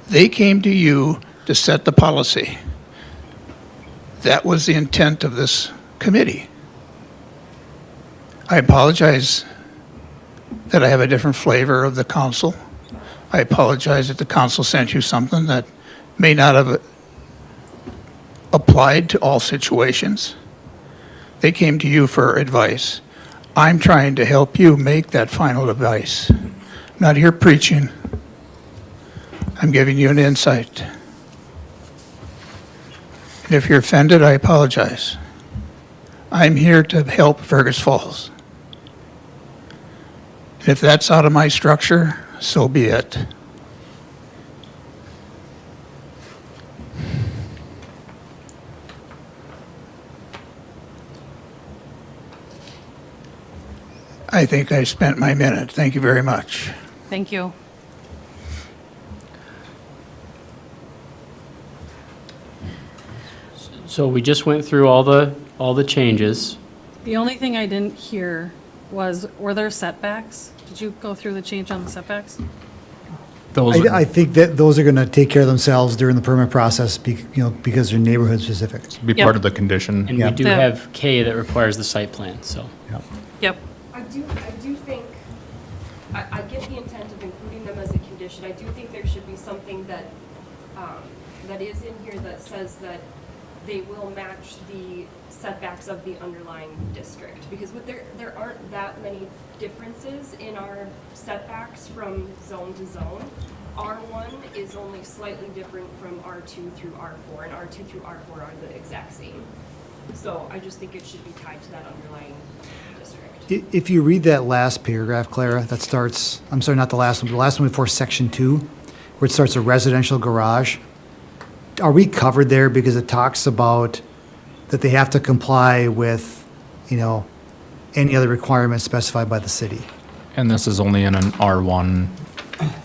They came to you to set the policy. That was the intent of this committee. I apologize that I have a different flavor of the council. I apologize that the council sent you something that may not have applied to all situations. They came to you for advice. I'm trying to help you make that final advice. I'm not here preaching. I'm giving you an insight. And if you're offended, I apologize. I'm here to help Fergus Falls. And if that's out of my structure, so be it. I think I spent my minute. Thank you very much. Thank you. So we just went through all the changes. The only thing I didn't hear was, were there setbacks? Did you go through the change on the setbacks? Those, I think that those are gonna take care of themselves during the permit process, because they're neighborhood specific. be Yep. part of the condition. And we Yeah. do Yeah. have K that requires the site plan, so. Yep. I do think, I get the intent of including them as a condition. I do think there should be something that, that is in here that says that they will match the setbacks of the underlying district. Because there aren't that many differences in our setbacks from zone to zone. R1 is only slightly different from R2 through R4, and R2 through R4 are the exact same. So I just think it should be tied to that underlying district. If you read that last paragraph, Clara, that starts, I'm sorry, not the last one, but the last one before section 2, where it starts a residential garage, are we covered there because it talks about that they have to comply with, any other requirements specified by the city? And this is only in an R1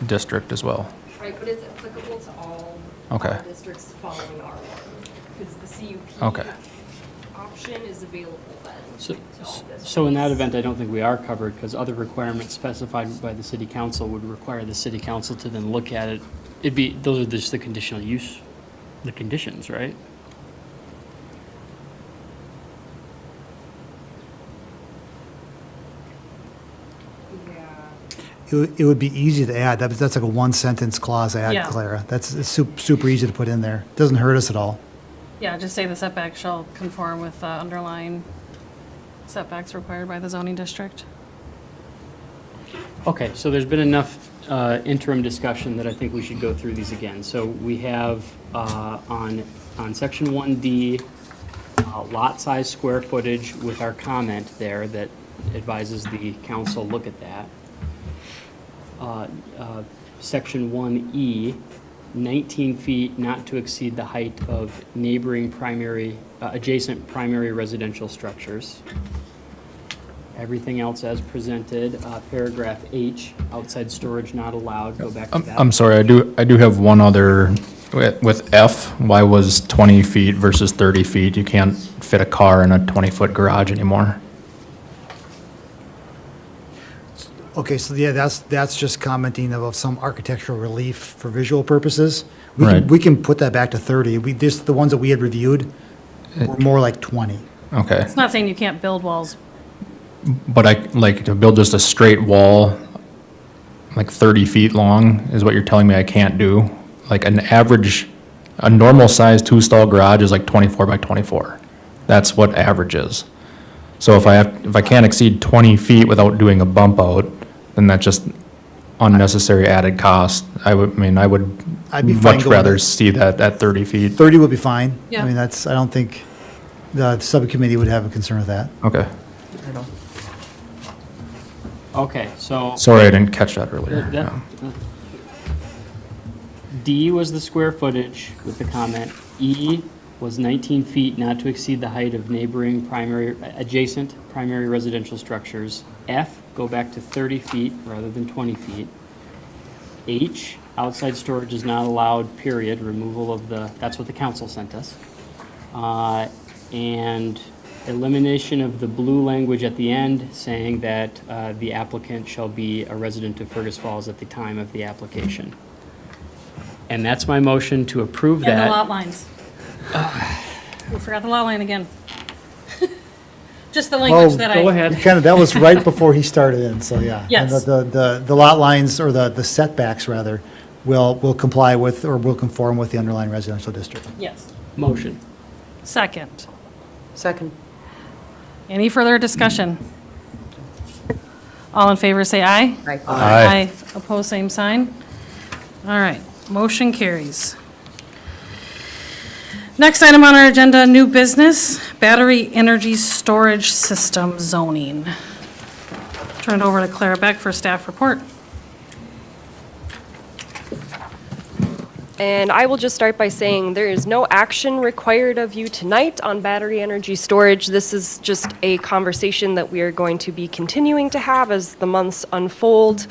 district as well. Right, but it's applicable to all Okay. districts following R1, because the CUP Okay. option is available then. So, to all so in that districts. event, I don't think we are covered, because other requirements specified by the city council would require the city council to then look at it. Those are just the conditional use, the conditions, right? Yeah, It would be easy to add. That's like a one-sentence clause add, Yeah. Clara. It's super easy to put in there. Doesn't hurt us at all. Yeah, just say the setback shall conform with underlying setbacks required by the zoning district. Okay, so there's been enough interim discussion that I think we should go through these again. So we have on section 1D, lot size square footage with our comment there that advises the council look at that. Section 1E, 19 feet not to exceed the height of neighboring adjacent primary residential structures. Everything else as presented. Paragraph H, outside storage not allowed, go back to that. I'm sorry, I do have one other, with F, why was 20 feet versus 30 feet? You can't fit a car in a 20-foot garage anymore. Okay, so yeah, that's just commenting of some architectural relief for visual purposes. Right. We can put that back to 30. The ones that we had reviewed were more like 20. Okay, It's not saying you can't build walls. but to build just a straight wall, like 30 feet long, is what you're telling me I can't do? Like a normal-sized two-stall garage is like 24 by 24. That's what average is. So if I can't exceed 20 feet without doing a bump out, then that's just unnecessary added cost. I would I'd be fine much going rather with- see that at 30 feet. 30 would be fine. Yeah. I mean, I don't think the subcommittee would have a concern with that. Okay. Okay, so. Sorry, I didn't catch that earlier. That- Yeah. D was the square footage with the comment. E was 19 feet not to exceed the height of neighboring adjacent primary residential structures. F, go back to 30 feet rather than 20 feet. H, outside storage is not allowed, period, removal of that's what the council sent us. And elimination of the blue language at the end saying that the applicant shall be a resident of Fergus Falls at the time of the application. And that's my motion to approve And the that. lot lines. We forgot the lot line again. Just the language that I. Go ahead. That was right before he started in, so yeah. Yes. And the lot lines, or the setbacks rather, will comply with, or will conform with the underlying residential district. Yes. Motion. Second. Second. Any further discussion? All in favor, say aye. Right. Aye. Opposed, same sign. All right, motion carries. Next item on our agenda, new business, battery energy storage system zoning. Turn it over to Clara Beck for staff report. And I will just start by saying there is no action required of you tonight on battery energy storage. This is just a conversation that we are going to be continuing to have as the months unfold.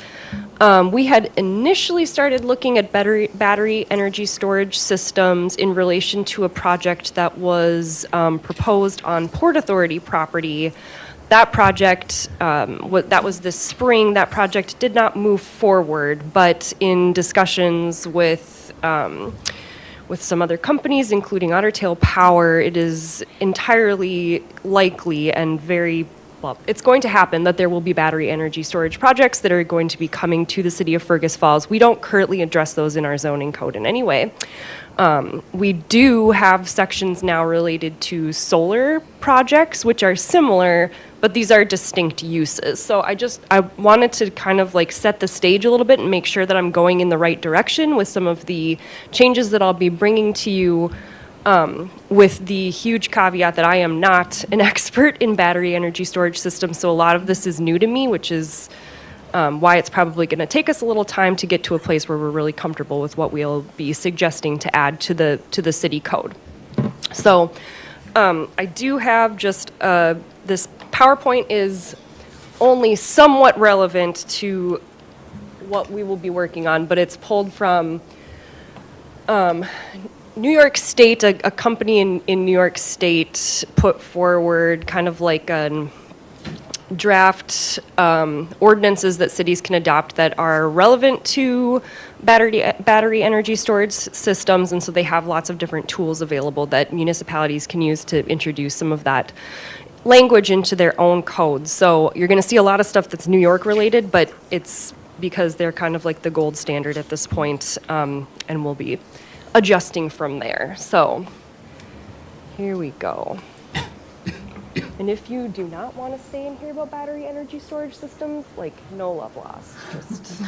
We had initially started looking at battery energy storage systems in relation to a project that was proposed on Port Authority property. that project, that was this spring, that project did not move forward, but in discussions with some other companies, including Otter Tail Power, it is entirely likely and well, it's going to happen that there will be battery energy storage projects that are going to be coming to the city of Fergus Falls. We don't currently address those in our zoning code in any way. We do have sections now related to solar projects, which are similar, but these are distinct uses. So I wanted to kind of like set the stage a little bit and make sure that I'm going in the right direction with some of the changes that I'll be bringing to you, with the huge caveat that I am not an expert in battery energy storage systems. So a lot of this is new to me, which is why it's probably going to take us a little time to get to a place where we're really comfortable with what we'll be suggesting to add to the city code. So I do have just this PowerPoint is only somewhat relevant to what we will be working on, but it's pulled from New York State. A company in New York State put forward kind of like a draft ordinances that cities can adopt that are relevant to battery energy storage systems, and so they have lots of different tools available that municipalities can use to introduce some of that language into their own codes. So you're going to see a lot of stuff that's New York related, but it's because they're kind of like the gold standard at this point, and we'll be adjusting from there. So here we go. And if you do not want to stay and hear about battery energy storage systems, like, no love lost, just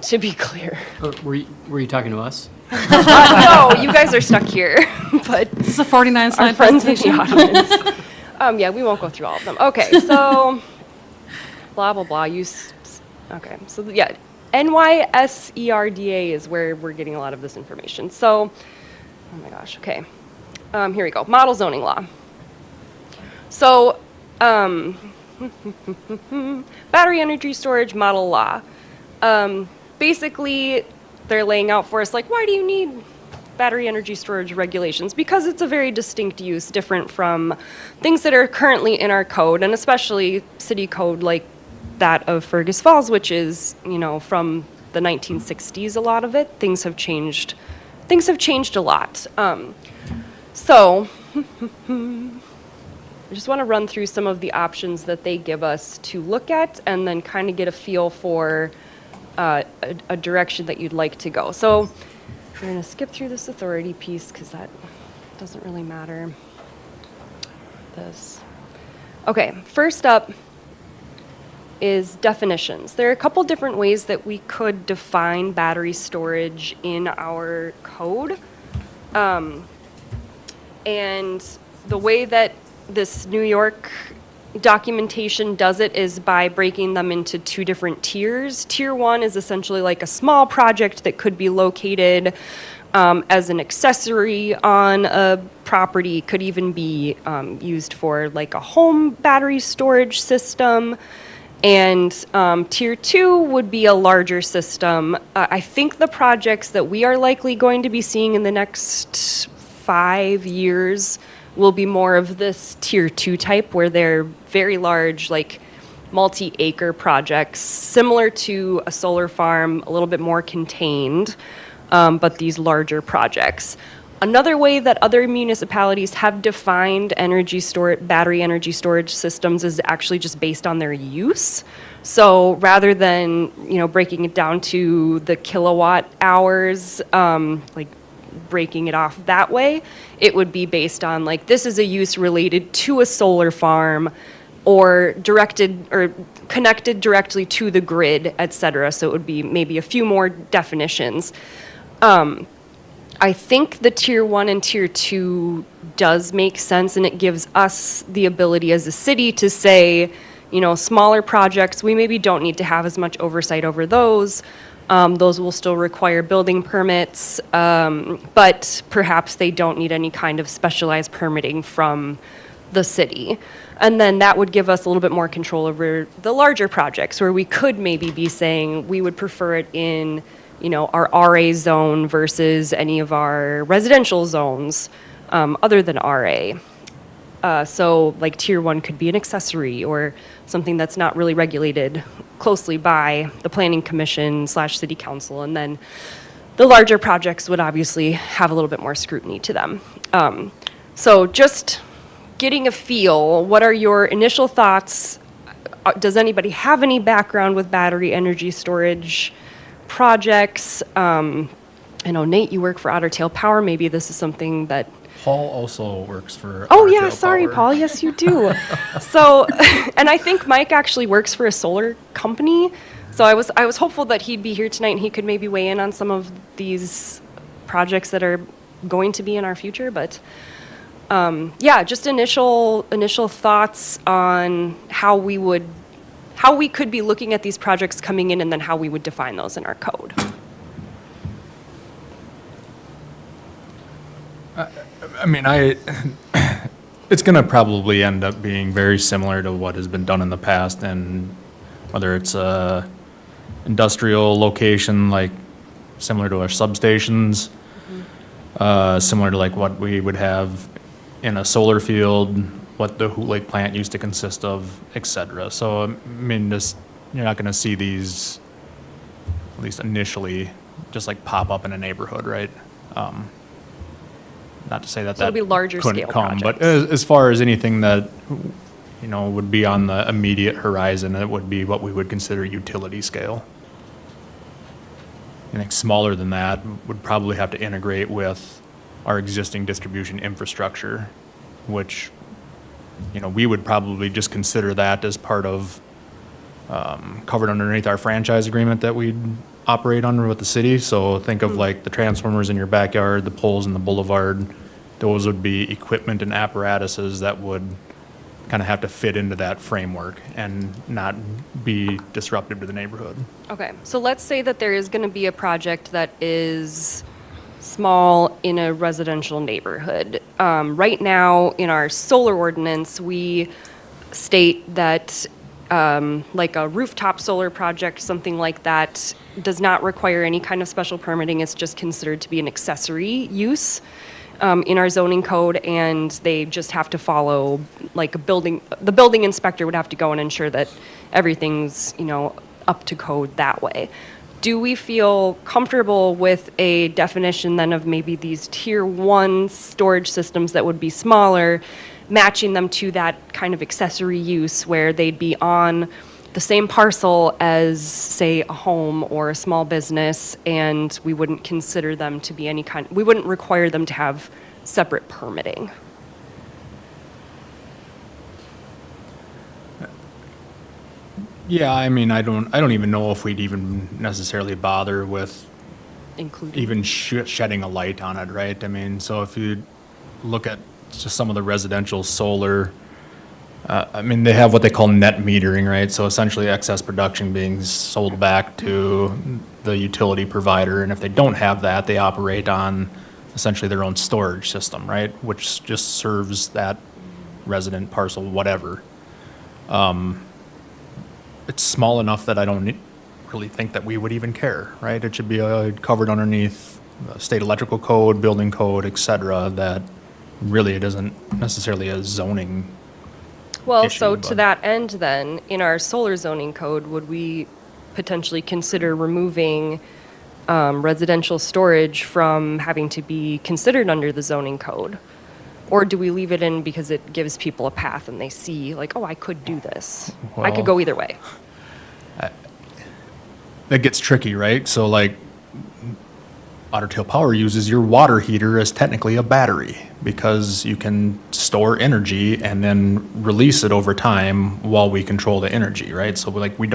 to be clear. Were you talking to us? No, you guys are stuck here, but This is a 49-slide our friends in the presentation. audience. Yeah, we won't go through all of them. Okay, so blah, blah, blah. Okay, so yeah, NYSERDA is where we're getting a lot of this information. So, oh my gosh, okay. Here we go. Model zoning law. So, battery energy storage model law. Basically, they're laying out for us, like, why do you need battery energy storage regulations? Because it's a very distinct use, different from things that are currently in our code, and especially city code like that of Fergus Falls, which is, from the 1960s, a lot of it. Things have changed a lot. So, I just want to run through some of the options that they give us to look at and then kind of get a feel for a direction that you'd like to go. So we're going to skip through this authority piece because that doesn't really matter. This. Okay, first up is definitions. There are a couple different ways that we could define battery storage in our code. And the way that this New York documentation does it is by breaking them into two different tiers. Tier 1 is essentially like a small project that could be located as an accessory on a property, could even be used for like a home battery storage system. And tier 2 would be a larger system. I think the projects that we are likely going to be seeing in the next 5 years will be more of this tier 2 type, where they're very large, like multi-acre projects, similar to a solar farm, a little bit more contained, but these larger projects. Another way that other municipalities have defined battery energy storage systems is actually just based on their use. So rather than, breaking it down to the kilowatt hours, like breaking it off that way, it would be based on like, this is a use related to a solar farm or directed or connected directly to the grid, et cetera. So it would be maybe a few more definitions. I think the tier 1 and tier 2 does make sense, and it gives us the ability as a city to say, smaller projects, we maybe don't need to have as much oversight over those. Those will still require building permits, but perhaps they don't need any kind of specialized permitting from the city. And then that would give us a little bit more control over the larger projects, where we could maybe be saying we would prefer it in, our RA zone versus any of our residential zones other than RA. So like tier one could be an accessory or something that's not really regulated closely by the planning commission / city council. And then the larger projects would obviously have a little bit more scrutiny to them. So just getting a feel, what are your initial thoughts? Does anybody have any background with battery energy storage projects? I know, Nate, you work for Otter Tail Power. Maybe this is something that. Paul also works for. Oh, Otter yeah, Tail sorry, Power. Paul. Yes, you do. So, and I think Mike actually works for a solar company. So I was hopeful that he'd be here tonight and he could maybe weigh in on some of these projects that are going to be in our future. But yeah, just initial thoughts on how we could be looking at these projects coming in and then how we would define those in our code. I mean, it's going to probably end up being very similar to what has been done in the past, and whether it's a industrial location, like similar to our substations, similar to like what we would have in a solar field, what the Hoot Lake plant used to consist of, et cetera. So, I mean, you're not going to see these, at least initially, just like pop up in a neighborhood, right? Not to say that So it'll that be larger couldn't scale come, but projects. as far as anything that, would be on the immediate horizon, it would be what we would consider utility scale. Anything smaller than that would probably have to integrate with our existing distribution infrastructure, which, we would probably just consider that as part of, covered underneath our franchise agreement that we'd operate under with the city. So think of like the transformers in your backyard, the poles in the boulevard. Those would be equipment and apparatuses that would kind of have to fit into that framework and not be disruptive to the neighborhood. Okay, so let's say that there is going to be a project that is small in a residential neighborhood. Right now, in our solar ordinance, we state that like a rooftop solar project, something like that, does not require any kind of special permitting. It's just considered to be an accessory use in our zoning code, and they just have to follow, like the building inspector would have to go and ensure that everything's, up to code that way. Do we feel comfortable with a definition then of maybe these tier one storage systems that would be smaller, matching them to that kind of accessory use where they'd be on the same parcel as, say, a home or a small business, and we wouldn't consider them to be we wouldn't require them to have separate permitting? Yeah, I mean, I don't even know if we'd even necessarily bother with Including. even shedding a light on it, right? I mean, so if you look at just some of the residential solar, I mean, they have what they call net metering, right? So essentially excess production being sold back to the utility provider, and if they don't have that, they operate on essentially their own storage system, right? Which just serves that resident parcel, whatever. It's small enough that I don't really think that we would even care, right? It should be covered underneath state electrical code, building code, et cetera, that really it isn't necessarily a zoning. Well, issue, so to but- that end then, in our solar zoning code, would we potentially consider removing residential storage from having to be considered under the zoning code? Or do we leave it in because it gives people a path and they see, like, oh, I could do this? I could Well- go either way. That gets tricky, right? So like, Otter Tail Power uses your water heater as technically a battery because you can store energy and then release it over time while we control the energy, right? So like, we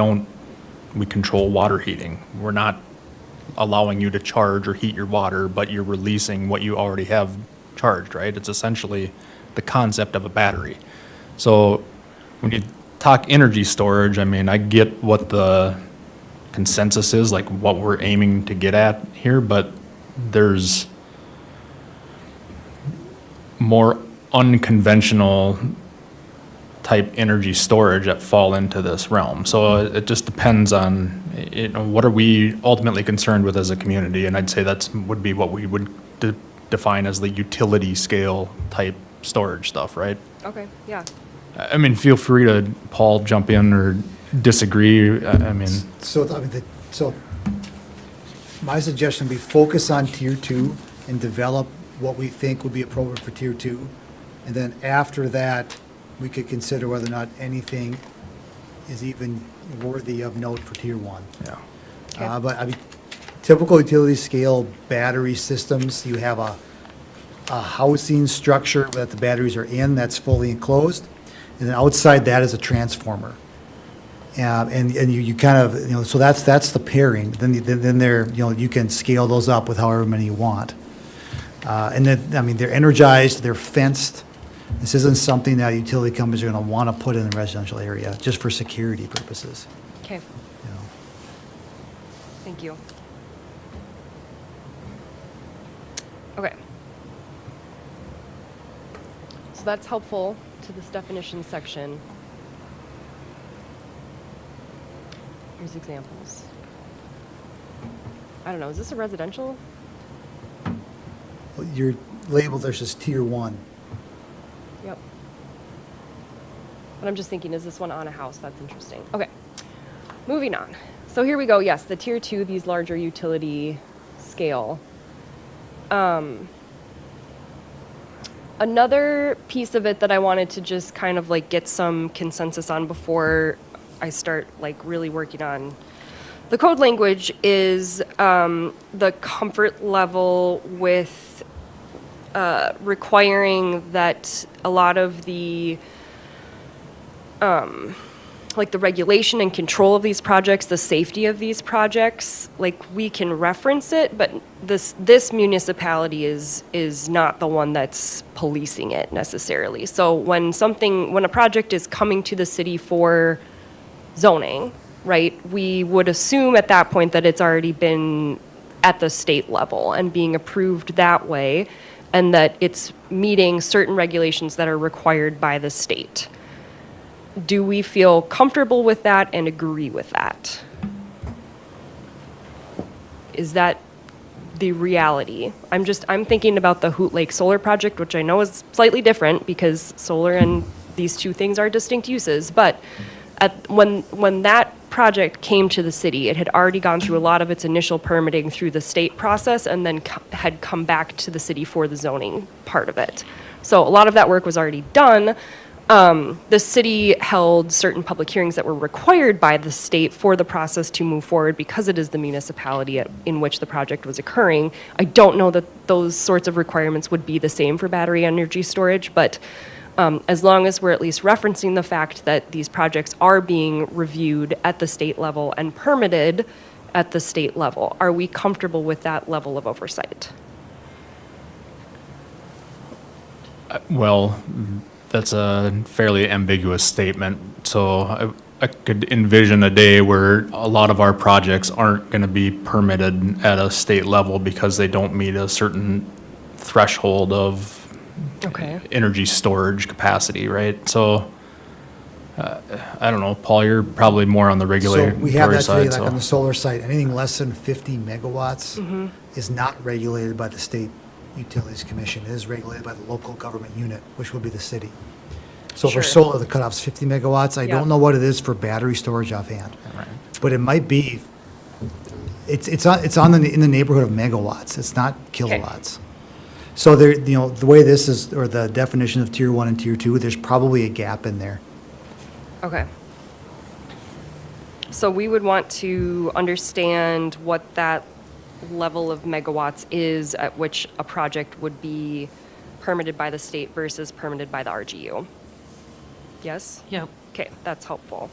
control water heating. We're not allowing you to charge or heat your water, but you're releasing what you already have charged, right? It's essentially the concept of a battery. So when you talk energy storage, I mean, I get what the consensus is, like what we're aiming to get at here, but there's more unconventional type energy storage that fall into this realm. So it just depends on, what are we ultimately concerned with as a community? And I'd say would be what we would define as the utility scale type storage stuff, right? Okay, yeah. I mean, feel free to, Paul, jump in or disagree. I mean, So, I mean, so my suggestion would be focus on tier two and develop what we think would be appropriate for tier two. And then after that, we could consider whether or not anything is even worthy of note for tier one. yeah. Okay. But I mean, typical utility scale battery systems, you have a housing structure that the batteries are in that's fully enclosed. And then outside that is a transformer. And you kind of, you know, so that's the pairing. Then there, you know, you can scale those up with however many you want. And then, I mean, they're energized, they're fenced. This isn't something that utility companies are going to want to put in the residential area, just for security purposes, Okay, you know. thank you. Okay. So that's helpful to this definition section. Here's examples. I don't know, is this a residential? You're labeled there's this tier one. Yep. But I'm just thinking, is this one on a house? That's interesting. Okay, moving on. So here we go. Yes, the tier two, these larger utility scale. Another piece of it that I wanted to just kind of like get some consensus on before I start like really working on the code language is the comfort level with requiring that a lot of the like the regulation and control of these projects, the safety of these projects, like we can reference it, but this municipality is not the one that's policing it necessarily. So when a project is coming to the city for zoning, right, we would assume at that point that it's already been at the state level and being approved that way, and that it's meeting certain regulations that are required by the state. Do we feel comfortable with that and agree with that? Is that the reality? I'm thinking about the Hoot Lake Solar Project, which I know is slightly different because solar and these two things are distinct uses, but when that project came to the city, it had already gone through a lot of its initial permitting through the state process and then had come back to the city for the zoning part of it. So a lot of that work was already done. The city held certain public hearings that were required by the state for the process to move forward because it is the municipality in which the project was occurring. I don't know that those sorts of requirements would be the same for battery energy storage, but as long as we're at least referencing the fact that these projects are being reviewed at the state level and permitted at the state level, are we comfortable with that level of oversight? Well, that's a fairly ambiguous statement. So I could envision a day where a lot of our projects aren't going to be permitted at a state level because they don't meet a certain threshold of Okay. energy storage capacity, right? So I don't know, Paul, you're probably more on the So regulatory we have that today, side. like on the So solar site, anything less than 50 megawatts is not regulated by the State Utilities Commission. It is regulated by the local government unit, which would be the city. So for Sure. solar, the cutoff's 50 megawatts. I Yeah. don't know what it is for battery storage offhand. Right. But it might be, it's in the neighborhood of megawatts. It's not kilowatts. So there, you know, the way this is, or the definition of tier one and tier two, there's probably a gap in there. Okay. So we would want to understand what that level of megawatts is at which a project would be permitted by the state versus permitted by the RGU. Yes? Yep. Okay, that's helpful.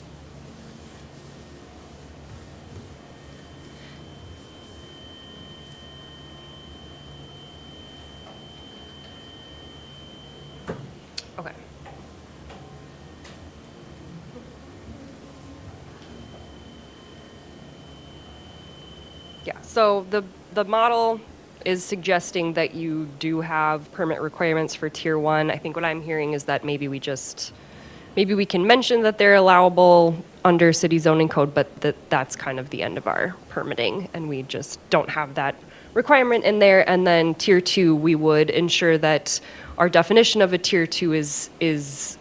Okay. Yeah, so the model is suggesting that you do have permit requirements for tier one. I think what I'm hearing is that maybe we can mention that they're allowable under city zoning code, but that's kind of the end of our permitting, and we just don't have that requirement in there, and then tier 2, we would ensure that our definition of a tier 2 is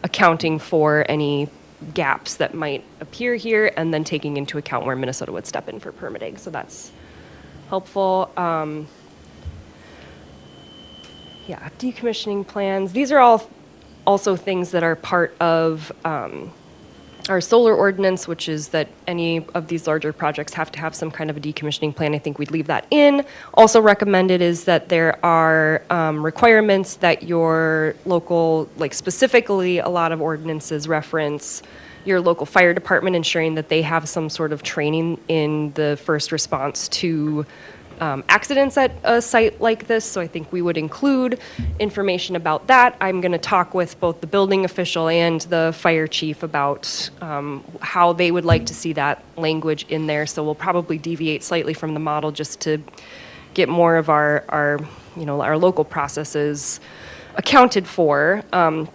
accounting for any gaps that might appear here, and then taking into account where Minnesota would step in for permitting. So that's helpful. Yeah, decommissioning plans. These are all also things that are part of our solar ordinance, which is that any of these larger projects have to have some kind of a decommissioning plan. I think we'd leave that in. Also recommended is that there are requirements that your local, like specifically a lot of ordinances reference your local fire department, ensuring that they have some sort of training in the first response to accidents at a site like this. So I think we would include information about that. I'm going to talk with both the building official and the fire chief about how they would like to see that language in there. So we'll probably deviate slightly from the model just to get more of our local processes accounted for.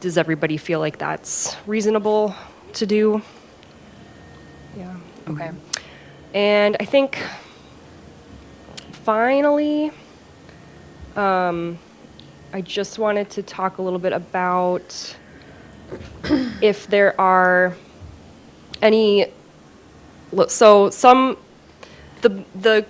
Does everybody feel like that's reasonable to do? Yeah, okay. And I think finally, I just wanted to talk a little bit about if there are any, so the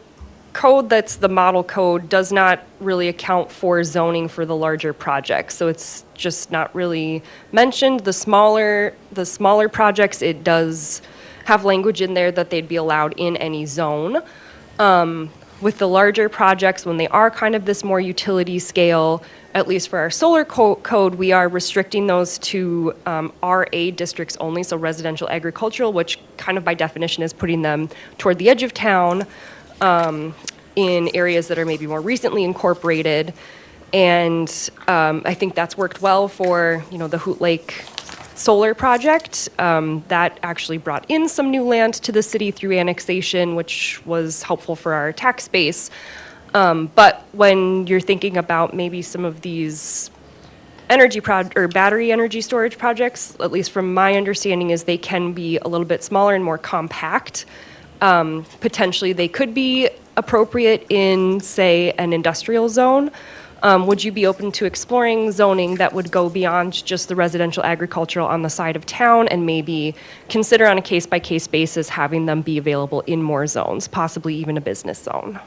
code that's the model code does not really account for zoning for the larger projects. So it's just not really mentioned. The smaller projects, it does have language in there that they'd be allowed in any zone. With the larger projects, when they are kind of this more utility scale, at least for our solar code, we are restricting those to RA districts only, so residential agricultural, which kind of by definition is putting them toward the edge of town in areas that are maybe more recently incorporated. And I think that's worked well for, the Hoot Lake solar project. That actually brought in some new land to the city through annexation, which was helpful for our tax base. But when you're thinking about maybe some of these battery energy storage projects, at least from my understanding, is they can be a little bit smaller and more compact. Potentially, they could be appropriate in, say, an industrial zone. Would you be open to exploring zoning that would go beyond just the residential agricultural on the side of town and maybe consider on a case-by-case basis having them be available in more zones, possibly even a business zone?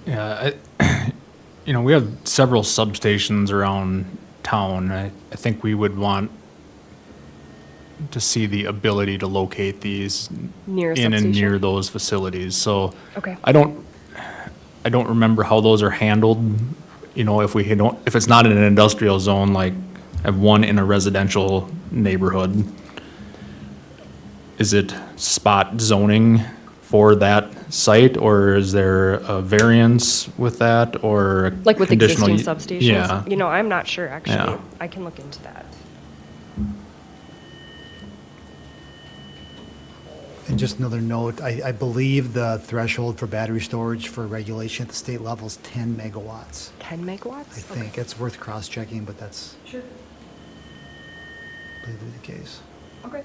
Yeah, we have several substations around town. I think we would want to see the ability to locate these Near a in and near substation? those facilities. So Okay. I don't remember how those are handled. If it's not in an industrial zone, like I have one in a residential neighborhood, is it spot zoning for that site, or is there a variance with that, or Like with conditional existing u- substations? Yeah. I'm not sure, actually. Yeah. I can look into that. And just another note, I believe the threshold for battery storage for regulation at the state level is 10 megawatts. 10 megawatts? I think it's worth cross-checking, but that's, Sure. I believe, the case. Okay.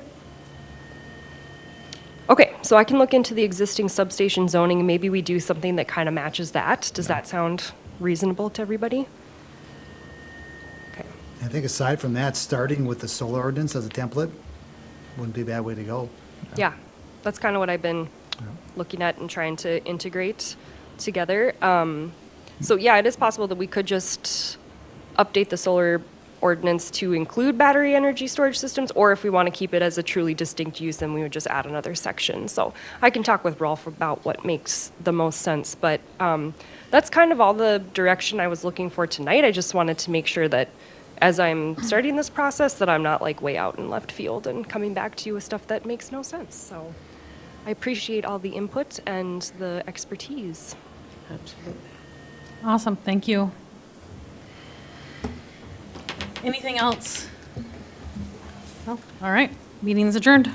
Okay, so I can look into the existing substation zoning, and maybe we do something that kind of matches that. Does that sound reasonable to everybody? Okay. I think aside from that, starting with the solar ordinance as a template wouldn't be a bad way to go. Yeah, that's kind of what I've been looking at and trying to integrate together. So yeah, it is possible that we could just update the solar ordinance to include battery energy storage systems, or if we want to keep it as a truly distinct use, then we would just add another section. So I can talk with Rolf about what makes the most sense, but that's kind of all the direction I was looking for tonight. I just wanted to make sure that as I'm starting this process, that I'm not like way out in left field and coming back to you with stuff that makes no sense. So I appreciate all the input and the expertise. Absolutely. Awesome, thank you. Anything else? No? All right, meeting's adjourned.